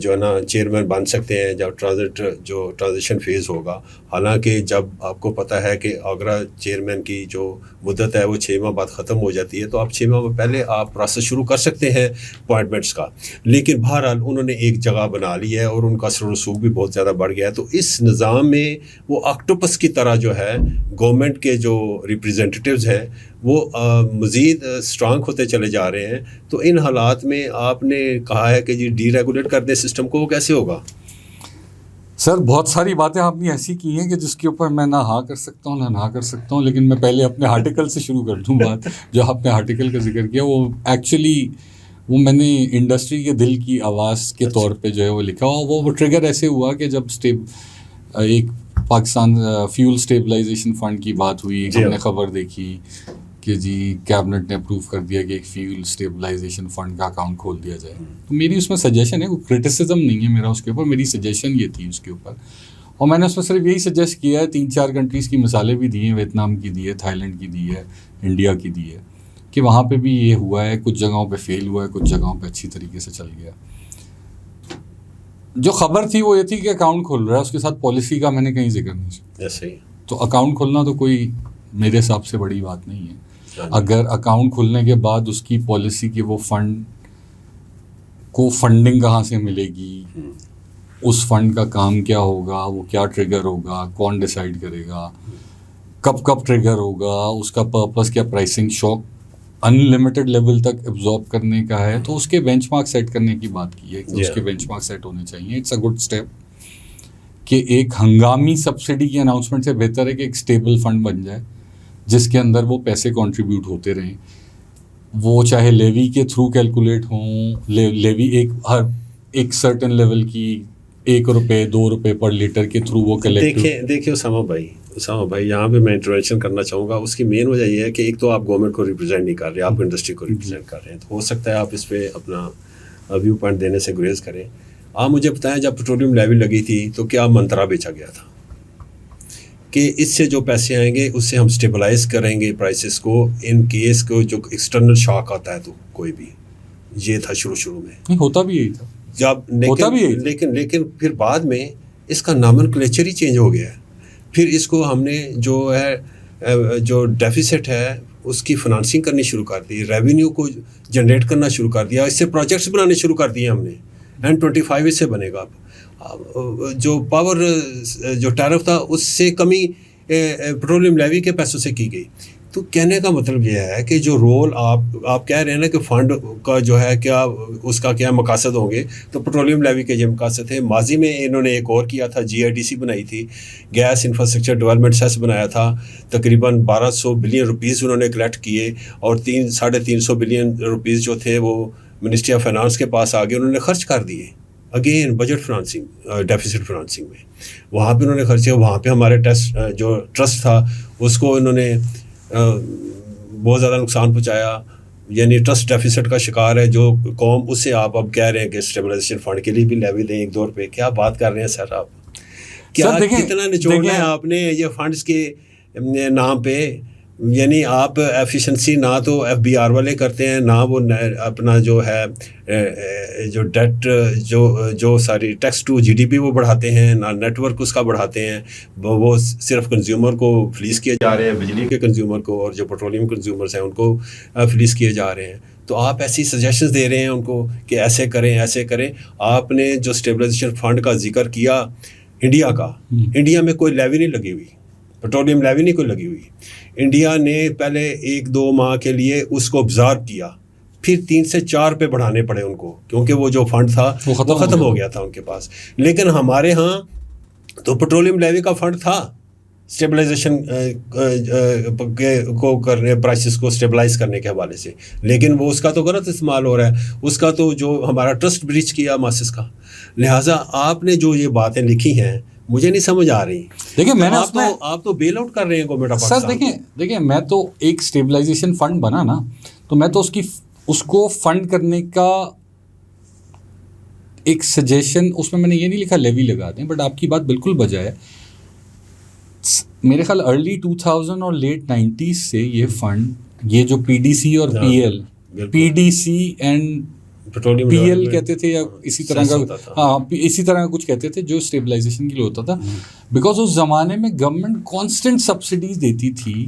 جو ہے نا چیئرمین بن سکتے ہیں جب ٹرانزیشن فیز ہوگا. حالانکہ جب آپ کو پتہ ہے کہ آگرہ چیئرمین کی جو مدت ہے وہ 6 ماہ بعد ختم ہو جاتی ہے, تو آپ 6 ماہ پہلے آپ پروسیس شروع کر سکتے ہیں اپوائنٹمنٹس کا. لیکن بہرحال انہوں نے ایک جگہ بنا لی ہے اور ان کا اثر و رسوخ بھی بہت زیادہ بڑھ گیا ہے. تو اس نظام میں وہ آکٹوپس کی طرح جو ہے گورنمنٹ کے جو ریپریزنٹیٹیوز ہیں وہ مزید اسٹرانگ ہوتے چلے جا رہے ہیں. تو ان حالات میں آپ نے کہا ہے کہ جی ڈی ریگولیٹ کر دیں سسٹم کو, وہ کیسے ہوگا؟ سر بہت ساری باتیں آپ نے ایسی کی ہیں کہ جس کے اوپر میں نہ ہاں کر سکتا ہوں نہ کر سکتا ہوں, لیکن میں پہلے اپنے آرٹیکل سے شروع کر دوں بات. جو آپ نے آرٹیکل کا ذکر کیا وہ ایکچولی وہ میں نے انڈسٹری کے دل کی آواز کے طور پہ جو ہے وہ لکھا, اور وہ ٹریگر ایسے ہوا کہ جب ایک پاکستان فیول اسٹیبلائزیشن فنڈ کی بات ہوئی, ہم نے خبر دیکھی کہ جی کیبنٹ نے اپروو کر دیا کہ ایک فیول اسٹیبلائزیشن فنڈ کا اکاؤنٹ کھول دیا جائے. تو میری اس میں سجیشن ہے, کوئی کرٹیسزم نہیں ہے میرا اس کے اوپر, میری سجیشن یہ تھی اس کے اوپر, اور میں نے اس میں صرف یہی سجیسٹ کیا ہے, 3-4 کنٹریز کی مثالیں بھی دی ہیں, ویتنام کی دی ہے, تھائی لینڈ کی دی ہے, انڈیا کی دی ہے, کہ وہاں پہ بھی یہ ہوا ہے, کچھ جگہوں پہ فیل ہوا ہے, کچھ جگہوں پہ اچھی طریقے سے چل گیا. جو خبر تھی وہ یہ تھی کہ اکاؤنٹ کھل رہا ہے, اس کے ساتھ پالیسی کا میں نے کہیں ذکر نہیں کیا. تو اکاؤنٹ کھولنا تو کوئی میرے حساب سے بڑی بات نہیں ہے. اگر اکاؤنٹ کھلنے کے بعد اس کی پالیسی کی وہ فنڈ کو فنڈنگ کہاں سے ملے گی, اس فنڈ کا کام کیا ہوگا, وہ کیا ٹریگر ہوگا, کون ڈیسائیڈ کرے گا, کب ٹریگر ہوگا, اس کا پرپس کیا, پرائسنگ شاک ان لمیٹڈ لیول تک ایبزارب کرنے کا ہے, تو اس کے بینچ مارک سیٹ کرنے کی بات کی ہے کہ اس کے بینچ مارک سیٹ ہونے چاہیے. اٹس اے گڈ اسٹیپ کہ ایک ہنگامی سبسڈی کی اناؤنسمنٹ سے بہتر ہے کہ ایک اسٹیبل فنڈ بن جائے جس کے اندر وہ پیسے کنٹریبیوٹ ہوتے رہیں, وہ چاہے لیوی کے تھرو کیلکولیٹ ہوں, لیوی ایک سرٹن لیول کی 1 روپے 2 روپے پر لیٹر کے تھرو وہ کلیکٹ. دیکھیے اسامہ بھائی یہاں پہ میں انٹروینشن کرنا چاہوں گا. اس کی مین وجہ یہ ہے کہ ایک تو آپ گورنمنٹ کو ریپرزینٹ نہیں کر رہے, آپ انڈسٹری کو ریپرزینٹ کر رہے ہیں. تو ہو سکتا ہے آپ اس پہ اپنا ویو پوائنٹ دینے سے گریز کریں. آپ مجھے بتائیں جب پیٹرولیم لیوی لگی تھی تو کیا منترا بیچا گیا تھا کہ اس سے جو پیسے آئیں گے اس سے ہم اسٹیبلائز کریں گے پرائسز کو, ان کیس کو جو ایکسٹرنل شاک آتا ہے تو کوئی بھی, یہ تھا شروع میں. ہوتا بھی یہی تھا جب, لیکن پھر بعد میں اس کا نامنکلیچر ہی چینج ہو گیا ہے. پھر اس کو ہم نے جو ہے جو ڈیفیسٹ ہے اس کی فنانسنگ کرنی شروع کر دی, ریونیو کو جنریٹ کرنا شروع کر دیا, اس سے پروجیکٹس بنانے شروع کر دیے ہم نے. N25 اس سے بنے گا. جو پاور جو ٹیرف تھا اس سے کمی پیٹرولیم لیوی کے پیسوں سے کی گئی. تو کہنے کا مطلب یہ ہے کہ جو رول آپ کہہ رہے ہیں نا کہ فنڈ کا جو ہے کیا اس کا کیا مقاصد ہوں گے, تو پیٹرولیم لیوی کے یہ مقاصد تھے. ماضی میں انہوں نے ایک اور کیا تھا, GIDC بنائی تھی, گیس انفراسٹرکچر ڈیولپمنٹ سیس بنایا تھا. تقریباً 1200 بلین روپیز انہوں نے کلیکٹ کیے, اور 300-350 بلین روپیز جو تھے وہ منسٹری آف فائنانس کے پاس آگے انہوں نے خرچ کر دیے. Again budget financing, deficits financing میں وہاں پہ انہوں نے خرچ کیا. وہاں پہ ہمارے جو ٹرسٹ تھا اس کو انہوں نے بہت زیادہ نقصان پہنچایا. یعنی ٹرسٹ ڈیفیسٹ کا شکار ہے جو قوم, اس سے آپ اب کہہ رہے ہیں کہ اسٹیبلائزیشن فنڈ کے لیے بھی لیوی دیں 1-2 روپے. کیا بات کر رہے ہیں سر آپ, کیا کتنا نچوڑنا ہے آپ نے یہ فنڈس کے نام پہ. یعنی آپ ایفیشنسی نہ تو FBR والے کرتے ہیں, نہ وہ اپنا جو ہے جو ڈیٹ جو ساری ٹیکس ٹو GDP وہ بڑھاتے ہیں, نہ نیٹ ورک اس کا بڑھاتے ہیں. وہ صرف کنزیومر کو فلیس کیے جا رہے ہیں, بجلی کے کنزیومر کو, اور جو پیٹرولیم کنزیومرز ہیں ان کو فلیس کیے جا رہے ہیں. تو آپ ایسی سجیشنز دے رہے ہیں ان کو کہ ایسے کریں. آپ نے جو اسٹیبلائزیشن فنڈ کا ذکر کیا انڈیا کا, انڈیا میں کوئی لیوی نہیں لگی ہوئی, پیٹرولیم لیوی نہیں کوئی لگی ہوئی. انڈیا نے پہلے 1-2 ماہ کے لیے اس کو ابزارو کیا, پھر 3 سے 4 پہ بڑھانے پڑے ان کو, کیونکہ وہ جو فنڈ تھا وہ ختم ہو گیا تھا ان کے پاس. لیکن ہمارے ہاں تو پیٹرولیم لیوی کا فنڈ تھا اسٹیبلائزیشن کو کرنے, پرائسز کو اسٹیبلائز کرنے کے حوالے سے, لیکن وہ اس کا تو غلط استعمال ہو رہا ہے. اس کا تو جو ہمارا ٹرسٹ بریچ کیا ماسس کا. لہٰذا آپ نے جو یہ باتیں لکھی ہیں مجھے نہیں سمجھ آ رہی. دیکھیں میں نے آپ تو بیل آؤٹ کر رہے ہیں گورنمنٹ آف پاکستان. سر دیکھیں میں تو ایک اسٹیبلائزیشن فنڈ بنا نا, تو میں تو اس کو فنڈ کرنے کا ایک سجیشن اس میں نے یہ نہیں لکھا لیوی لگا دیں, بٹ آپ کی بات بالکل بجا ہے. میرے خیال ارلی 2000 اور لیٹ 90s سے یہ فنڈ, یہ جو پی ڈی سی اور P L, P D C and P L کہتے تھے یا اسی طرح کا, ہاں اسی طرح کا کچھ کہتے تھے, جو اسٹیبلائزیشن کے لیے ہوتا تھا. بیکاز اس زمانے میں گورنمنٹ کانسٹنٹ سبسڈیز دیتی تھی.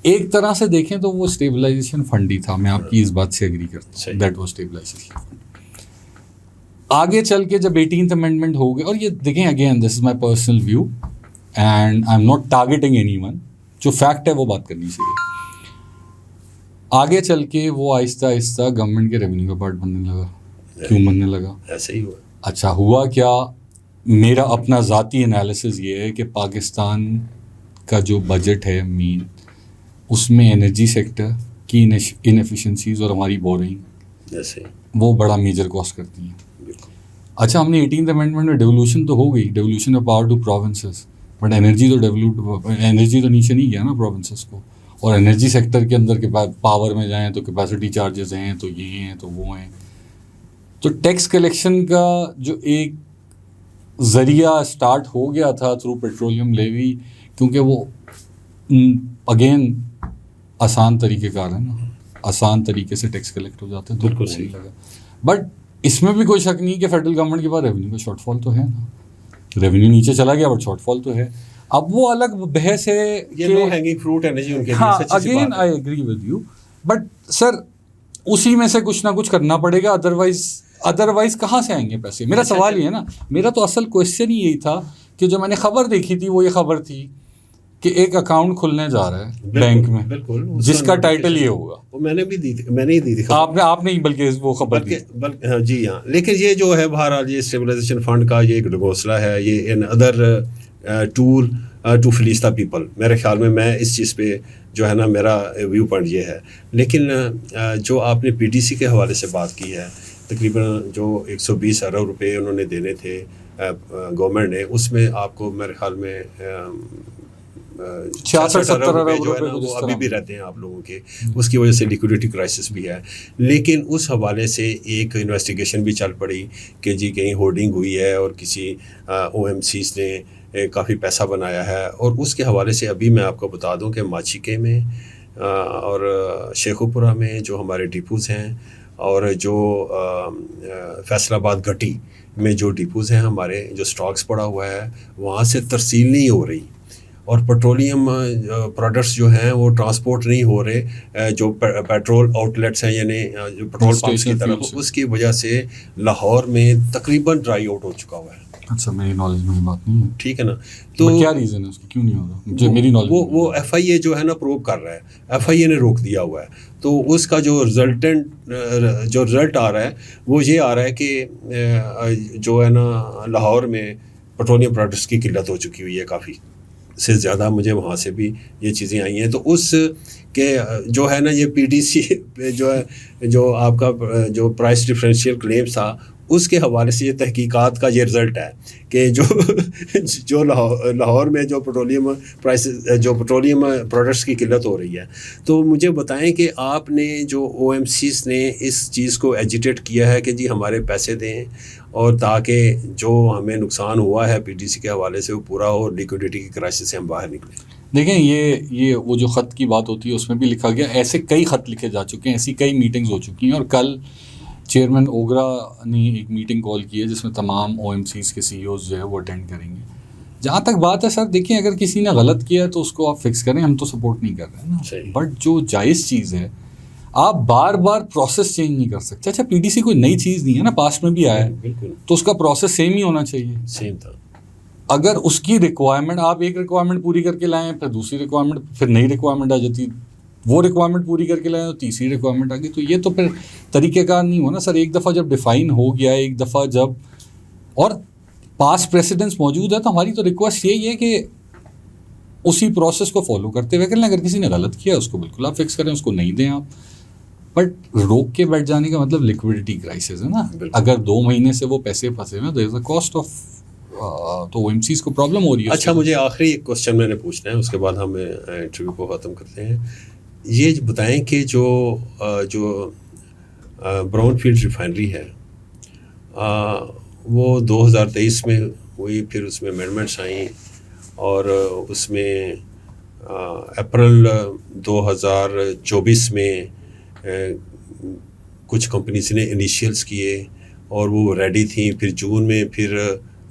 ایک طرح سے دیکھیں تو وہ اسٹیبلائزیشن فنڈ ہی تھا. میں آپ کی اس بات سے ایگری کرتا ہوں, دیٹ واز اسٹیبلائزیشن فنڈ. آگے چل کے جب 18th امینڈمنٹ ہو گئے, اور یہ دیکھیں again this is my personal view and I am not targeting anyone, جو فیکٹ ہے وہ بات کرنی چاہیے. آگے چل کے وہ آہستہ آہستہ گورنمنٹ کے ریونیو کا پارٹ بننے لگا. کیوں بننے لگا؟ ایسے ہی ہوا. اچھا ہوا کیا, میرا اپنا ذاتی انالیسز یہ ہے کہ پاکستان کا جو بجٹ ہے مین, اس میں انرجی سیکٹر کی انیفیشنسیز اور ہماری بورنگ وہ بڑا میجر کاسٹ کرتی ہیں. اچھا ہم نے 18th امینڈمنٹ میں ڈیولوشن تو ہو گئی, devolution of power to provinces, but energy تو نیچے نہیں گیا نا پروونسز کو. اور انرجی سیکٹر کے اندر پاور میں جائیں تو کیپیسٹی چارجز ہیں, تو یہ ہیں تو وہ ہیں. تو ٹیکس کلیکشن کا جو ایک ذریعہ اسٹارٹ ہو گیا تھا تھرو پیٹرولیم لیوی, کیونکہ وہ اگین آسان طریقہ کار ہے نا, آسان طریقے سے ٹیکس کلیکٹ ہو جاتے ہیں, بالکل صحیح لگا. بٹ اس میں بھی کوئی شک نہیں کہ فیڈرل گورنمنٹ کے پاس ریونیو کا شارٹ فال تو ہے نا, ریونیو نیچے چلا گیا بٹ شارٹ فال تو ہے. اب وہ الگ بحث ہے, یہ لو ہینگنگ فروٹ ہے نا جی ان کے لیے. ہاں again I agree with you, but sir اسی میں سے کچھ نہ کچھ کرنا پڑے گا, ادروائز کہاں سے آئیں گے پیسے؟ میرا سوال یہ ہے نا, میرا تو اصل کوشچن ہی یہی تھا کہ جو میں نے خبر دیکھی تھی وہ یہ خبر تھی کہ ایک اکاؤنٹ کھلنے جا رہا ہے بینک میں, جس کا ٹائٹل یہ ہوگا. میں نے بھی دی تھی, میں نے ہی دی تھی. آپ نہیں بلکہ وہ خبر دی. جی ہاں, لیکن یہ جو ہے بہرحال یہ اسٹیبلائزیشن فنڈ کا یہ ایک گھونسلہ ہے, یہ another tool to fleece the people. میرے خیال میں اس چیز پہ جو ہے نا میرا ویو پوائنٹ یہ ہے. لیکن جو آپ نے پی ڈی سی کے حوالے سے بات کی ہے, تقریباً جو 120 ارب روپے انہوں نے دینے تھے گورنمنٹ نے, اس میں آپ کو میرے خیال میں 66-70 ارب جو ہے نا وہ ابھی بھی رہتے ہیں آپ لوگوں کے, اس کی وجہ سے لیکوڈیٹی کرائسس بھی ہے. لیکن اس حوالے سے ایک انویسٹیگیشن بھی چل پڑی کہ جی کہیں ہورڈنگ ہوئی ہے اور کسی او ایم سیز نے کافی پیسہ بنایا ہے. اور اس کے حوالے سے ابھی میں آپ کو بتا دوں کہ ماچیکے میں اور شیخو پورہ میں جو ہمارے ڈپوز ہیں, اور جو فیصل آباد گھٹی میں جو ڈپوز ہیں ہمارے, جو سٹاکس پڑا ہوا ہے, وہاں سے ترسیل نہیں ہو رہی, اور پیٹرولیم پروڈکٹس جو ہیں وہ ٹرانسپورٹ نہیں ہو رہے. جو پیٹرول آؤٹ لیٹس ہیں یعنی جو پیٹرول پمپس کی طرف, اس کی وجہ سے لاہور میں تقریباً ڈرائی آؤٹ ہو چکا ہوا ہے. اچھا میری نالج میں بات نہیں ہے, ٹھیک ہے نا. تو کیا ریزن ہے اس کی, کیوں نہیں ہو رہا مجھے میری نالج. وہ ایف آئی اے جو ہے نا پروو کر رہا ہے, ایف آئی اے نے روک دیا ہوا ہے. تو اس کا جو رزلٹ آ رہا ہے وہ یہ آ رہا ہے کہ جو ہے نا لاہور میں پیٹرولیم پروڈکٹس کی قلت ہو چکی ہوئی ہے کافی سے زیادہ. مجھے وہاں سے بھی یہ چیزیں آئی ہیں. تو اس کے جو ہے نا یہ پی ڈی سی جو ہے, جو آپ کا جو پرائس ڈفرینشیل کلیمز تھا, اس کے حوالے سے یہ تحقیقات کا یہ رزلٹ ہے کہ جو لاہور میں جو پیٹرولیم پرائسز, جو پیٹرولیم پروڈکٹس کی قلت ہو رہی ہے. تو مجھے بتائیں کہ آپ نے جو او ایم سیز نے اس چیز کو ایجیٹیٹ کیا ہے کہ جی ہمارے پیسے دیں, اور تاکہ جو ہمیں نقصان ہوا ہے پی ڈی سی کے حوالے سے وہ پورا ہو, لیکوڈیٹی کی کرائسس سے ہم باہر نکلیں. دیکھیں یہ وہ جو خط کی بات ہوتی ہے اس میں بھی لکھا گیا, ایسے کئی خط لکھے جا چکے ہیں, ایسی کئی میٹنگز ہو چکی ہیں. اور کل چیئرمین اوگرا نے ایک میٹنگ کال کی ہے جس میں تمام او ایم سیز کے سی ای اوز جو ہے وہ اٹینڈ کریں گے. جہاں تک بات ہے سر, دیکھیں اگر کسی نے غلط کیا ہے تو اس کو آپ فکس کریں, ہم تو سپورٹ نہیں کر رہے ہیں نا, بٹ جو جائز چیز ہے آپ بار بار پروسیس چینج نہیں کر سکتے. اچھا پی ڈی سی کوئی نئی چیز نہیں ہے نا, پاسٹ میں بھی آیا ہے, تو اس کا پروسیس سیم ہی ہونا چاہیے. سیم تھا. اگر اس کی ریکوائرمنٹ, آپ ایک ریکوائرمنٹ پوری کر کے لائیں, پھر دوسری ریکوائرمنٹ, پھر نئی ریکوائرمنٹ آ جاتی, وہ ریکوائرمنٹ پوری کر کے لائیں تو تیسری ریکوائرمنٹ آ گئی, تو یہ تو پھر طریقہ کار نہیں ہوا نا سر. ایک دفعہ جب ڈیفائن ہو گیا, ایک دفعہ جب اور پاس پریسیڈنس موجود ہے, تو ہماری تو ریکویسٹ یہی ہے کہ اسی پروسیس کو فالو کرتے ہوئے کریں. اگر کسی نے غلط کیا اس کو بالکل آپ فکس کریں, اس کو نہیں دیں آپ. بٹ روک کے بیٹھ جانے کا مطلب لیکوڈیٹی کرائسس ہے نا. اگر 2 مہینے سے وہ پیسے پھنسے ہوئے, دیر از اے کاسٹ آف, تو او ایم سیز کو پرابلم ہو رہی ہے. اچھا مجھے آخری ایک کوشچن میں نے پوچھنا ہے, اس کے بعد ہم انٹرویو کو ختم کرتے ہیں. یہ بتائیں کہ جو براؤن فیلڈ ریفائنری ہے, وہ 2023 میں ہوئی، پھر اس میں امینڈمنٹس آئیں اور اس میں اپریل 2024 میں کچھ کمپنیز نے انیشیلز کیے اور وہ ریڈی تھیں. پھر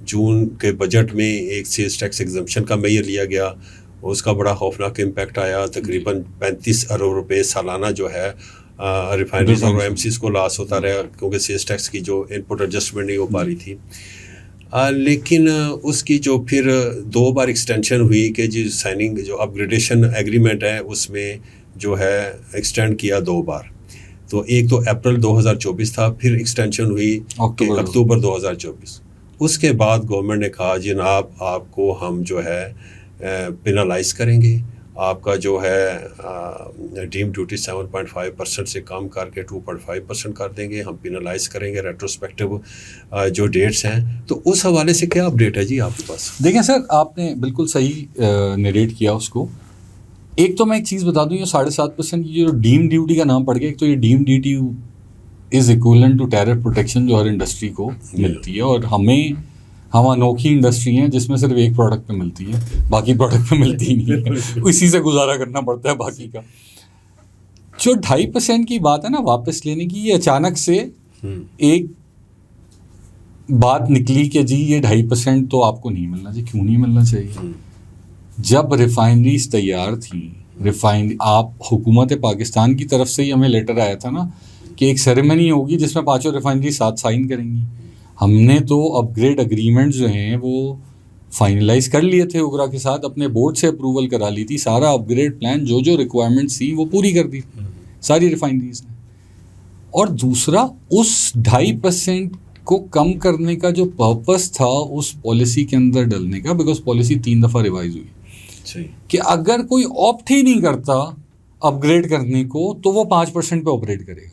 جون کے بجٹ میں ایک سیلز ٹیکس ایگزمپشن کا میئر لیا گیا. اس کا بڑا خوفناک امپیکٹ آیا. تقریباً 35 ارب روپے سالانہ جو ہے ریفائنریز اور ایم سیز کو لاس ہوتا رہا کیونکہ سیلز ٹیکس کی جو ان پٹ ایڈجسٹمنٹ نہیں ہو پا رہی تھی. لیکن اس کی جو پھر 2 بار ایکسٹینشن ہوئی کہ جی سائننگ جو اپ گریڈیشن ایگریمنٹ ہے اس میں جو ہے ایکسٹینڈ کیا 2 بار. تو ایک تو اپریل 2024 تھا، پھر ایکسٹینشن ہوئی اکتوبر 2024. اس کے بعد گورنمنٹ نے کہا جناب آپ کو ہم جو ہے پینالائز کریں گے، آپ کا جو ہے ڈیم ڈیوٹی 7.5% سے کم کر کے 2.5% کر دیں گے، ہم پینالائز کریں گے ریٹروسپیکٹیو جو ڈیٹس ہیں. تو اس حوالے سے کیا اپڈیٹ ہے جی آپ کے پاس؟ دیکھیں سر، آپ نے بالکل صحیح نریٹ کیا اس کو. ایک تو میں ایک چیز بتا دوں، یہ 7.5% کی جو ڈیم ڈیوٹی کا نام پڑ گیا. ایک تو یہ deemed duty is equivalent to tariff protection جو ہر انڈسٹری کو ملتی ہے، اور ہم انوکھی انڈسٹری ہیں جس میں صرف ایک پروڈکٹ پہ ملتی ہے، باقی پروڈکٹ پہ ملتی ہی نہیں ہے. اسی سے گزارا کرنا پڑتا ہے باقی کا. جو 2.5% کی بات ہے نا واپس لینے کی، یہ اچانک سے ایک بات نکلی کہ جی یہ 2.5% تو آپ کو نہیں ملنا چاہیے. کیوں نہیں ملنا چاہیے؟ جب ریفائنریز تیار تھیں، آپ حکومت پاکستان کی طرف سے ہی ہمیں لیٹر آیا تھا نا کہ ایک سیریمنی ہوگی جس میں 5 ریفائنری ساتھ سائن کریں گی. ہم نے تو اپ گریڈ اگریمنٹ جو ہیں وہ فائنلائز کر لیے تھے اوگرا کے ساتھ، اپنے بورڈ سے اپروول کرا لی تھی. سارا اپ گریڈ پلان جو ریکوائرمنٹس تھیں وہ پوری کر دی ساری ریفائنریز نے. اور دوسرا، اس 2.5% کو کم کرنے کا جو پرپس تھا اس پالیسی کے اندر ڈلنے کا، بیکاز پالیسی 3 دفعہ ریوائز ہوئی کہ اگر کوئی آپٹ ہی نہیں کرتا اپ گریڈ کرنے کو تو وہ 5% پہ آپریٹ کرے گا.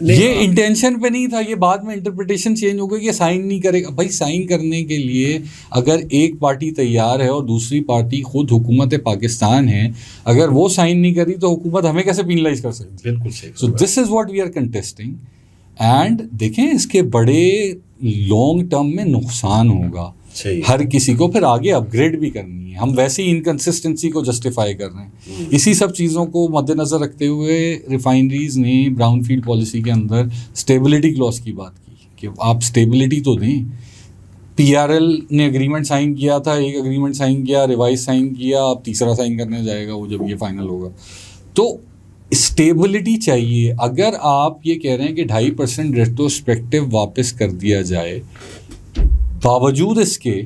یہ انٹینشن پہ نہیں تھا، یہ بعد میں انٹرپریٹیشن چینج ہو گئی کہ سائن نہیں کرے گا. بھائی سائن کرنے کے لیے اگر ایک پارٹی تیار ہے اور دوسری پارٹی خود حکومت پاکستان ہے، اگر وہ سائن نہیں کری تو حکومت ہمیں کیسے پینلائز کر سکتی؟ بالکل صحیح. So this is what we are contesting. And دیکھیں اس کے بڑے لانگ ٹرم میں نقصان ہوگا ہر کسی کو. پھر آگے اپ گریڈ بھی کرنی ہے. ہم ویسی انکنسسٹنسی کو جسٹیفائی کر رہے ہیں. اسی سب چیزوں کو مد نظر رکھتے ہوئے ریفائنریز نے براؤن فیلڈ پالیسی کے اندر اسٹیبلٹی کلاس کی بات کی کہ آپ اسٹیبلٹی تو دیں. پی آر ایل نے اگریمنٹ سائن کیا تھا، ایک اگریمنٹ سائن کیا، ریوائز سائن کیا، اب تیسرا سائن کرنے جائے گا وہ جب یہ فائنل ہوگا. تو اسٹیبلٹی چاہیے. اگر آپ یہ کہہ رہے ہیں کہ 2.5% ریٹروسپیکٹیو واپس کر دیا جائے باوجود اس کے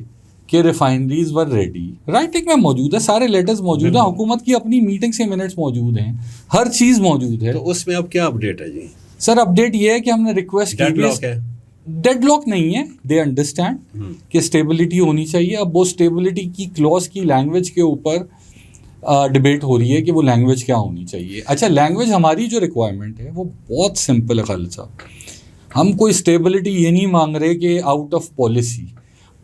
کہ ریفائنریز ور ریڈی، رائٹنگ میں موجود ہے، سارے لیٹرز موجود ہیں، حکومت کی اپنی میٹنگ سے منٹس موجود ہیں، ہر چیز موجود ہے. تو اس میں اب کیا اپڈیٹ ہے جی؟ سر اپڈیٹ یہ ہے کہ ہم نے ریکویسٹ کی، ڈیڈ لاک نہیں ہے، دے انڈرسٹینڈ کہ اسٹیبلٹی ہونی چاہیے. اب وہ اسٹیبلٹی کی کلوز کی لینگویج کے اوپر ڈبیٹ ہو رہی ہے کہ وہ لینگویج کیا ہونی چاہیے. اچھا، لینگویج ہماری جو ریکوائرمنٹ ہے وہ بہت سمپل ہے خالد صاحب. ہم کوئی اسٹیبلٹی یہ نہیں مانگ رہے کہ آؤٹ آف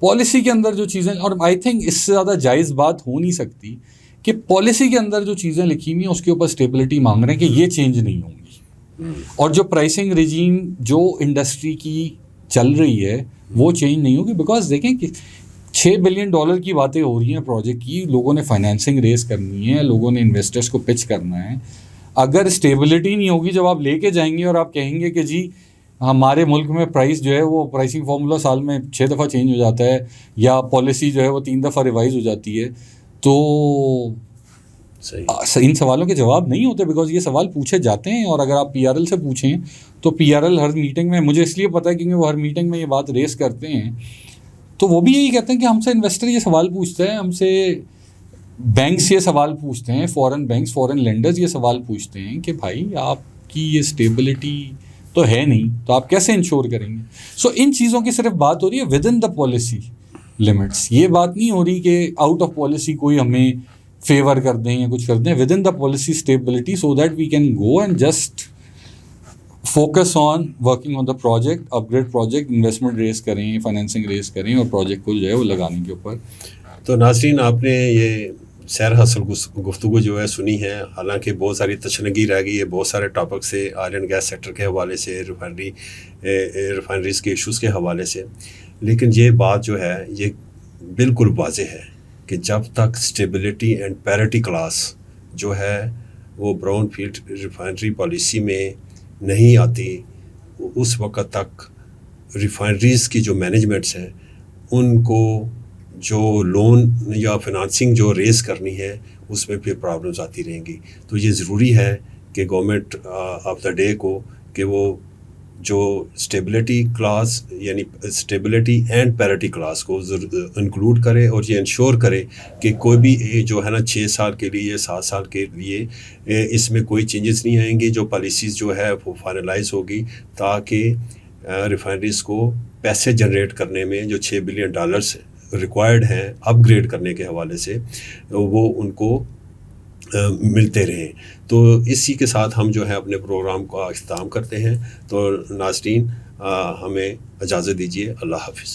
پالیسی کے اندر جو چیزیں، اور آئی تھنک اس سے زیادہ جائز بات ہو نہیں سکتی کہ پالیسی کے اندر جو چیزیں لکھی ہوئی ہیں اس کے اوپر اسٹیبلٹی مانگ رہے ہیں کہ یہ چینج نہیں ہوں گی. اور جو پرائسنگ ریجیم جو انڈسٹری کی چل رہی ہے وہ چینج نہیں ہوگی. بیکاز دیکھیں کہ $6 بلین کی باتیں ہو رہی ہیں پروجیکٹ کی، لوگوں نے فائنینسنگ ریز کرنی ہے، لوگوں نے انویسٹرس کو پچ کرنا ہے. اگر اسٹیبلٹی نہیں ہوگی، جب آپ لے کے جائیں گے اور آپ کہیں گے کہ جی ہمارے ملک میں پرائس جو ہے وہ پرائسنگ فارمولا سال میں 6 دفعہ چینج ہو جاتا ہے یا پالیسی جو ہے وہ 3 دفعہ ریوائز ہو جاتی ہے، تو ان سوالوں کے جواب نہیں ہوتے. بیکاز یہ سوال پوچھے جاتے ہیں، اور اگر آپ پی آر ایل سے پوچھیں تو پی آر ایل ہر میٹنگ میں، مجھے اس لیے پتہ ہے کیونکہ وہ ہر میٹنگ میں یہ بات ریز کرتے ہیں، تو وہ بھی یہی کہتے ہیں کہ ہم سے انویسٹر یہ سوال پوچھتا ہے، ہم سے بینکس یہ سوال پوچھتے ہیں، فورن بینکس، فورن لینڈرز یہ سوال پوچھتے ہیں کہ بھائی آپ کی یہ اسٹیبلٹی تو ہے نہیں، تو آپ کیسے انشور کریں گے. سو ان چیزوں کی صرف بات ہو رہی ہے with in the policy limits. یہ بات نہیں ہو رہی کہ آؤٹ آف پالیسی کوئی ہمیں فیور کر دیں یا کچھ کر دیں. Within the policy stability so that we can go and just focus on working on the project, upgrade project, investment ریز کریں، فائنینسنگ ریز کریں اور پروجیکٹ کو جو ہے وہ لگانے کے اوپر. تو ناظرین، آپ نے یہ سیر حاصل گفتگو جو ہے سنی ہے، حالانکہ بہت ساری تشنگی رہ گئی ہے بہت سارے ٹاپک سے، آئل اینڈ گیس سیکٹر کے حوالے سے، ریفائنریز کے ایشوز کے حوالے سے، لیکن یہ بات جو ہے یہ بالکل واضح ہے کہ جب تک اسٹیبلٹی اینڈ پیرٹی کلاس جو ہے وہ براؤن فیلڈ ریفائنری پالیسی میں نہیں آتی، اس وقت تک ریفائنریز کی جو مینجمنٹس ہیں ان کو جو لون یا فنانسنگ جو ریز کرنی ہے اس میں پھر پرابلمز آتی رہیں گی. تو یہ ضروری ہے کہ گورنمنٹ آف دا ڈے کو کہ وہ جو اسٹیبلٹی کلاس یعنی اسٹیبلٹی اینڈ پیرٹی کلاس کو انکلوڈ کرے اور یہ انشور کرے کہ کوئی بھی جو ہے نا 6 سال کے لیے 7 سال کے لیے اس میں کوئی چینجز نہیں آئیں گے، جو پالیسیز جو ہے وہ فائنلائز ہوگی تاکہ ریفائنریز کو پیسے جنریٹ کرنے میں جو $6 بلین ریکوائرڈ ہیں اپ گریڈ کرنے کے حوالے سے وہ ان کو ملتے رہیں. تو اسی کے ساتھ ہم جو ہے اپنے پروگرام کا اختتام کرتے ہیں. تو ناظرین ہمیں اجازت دیجیے. اللہ حافظ.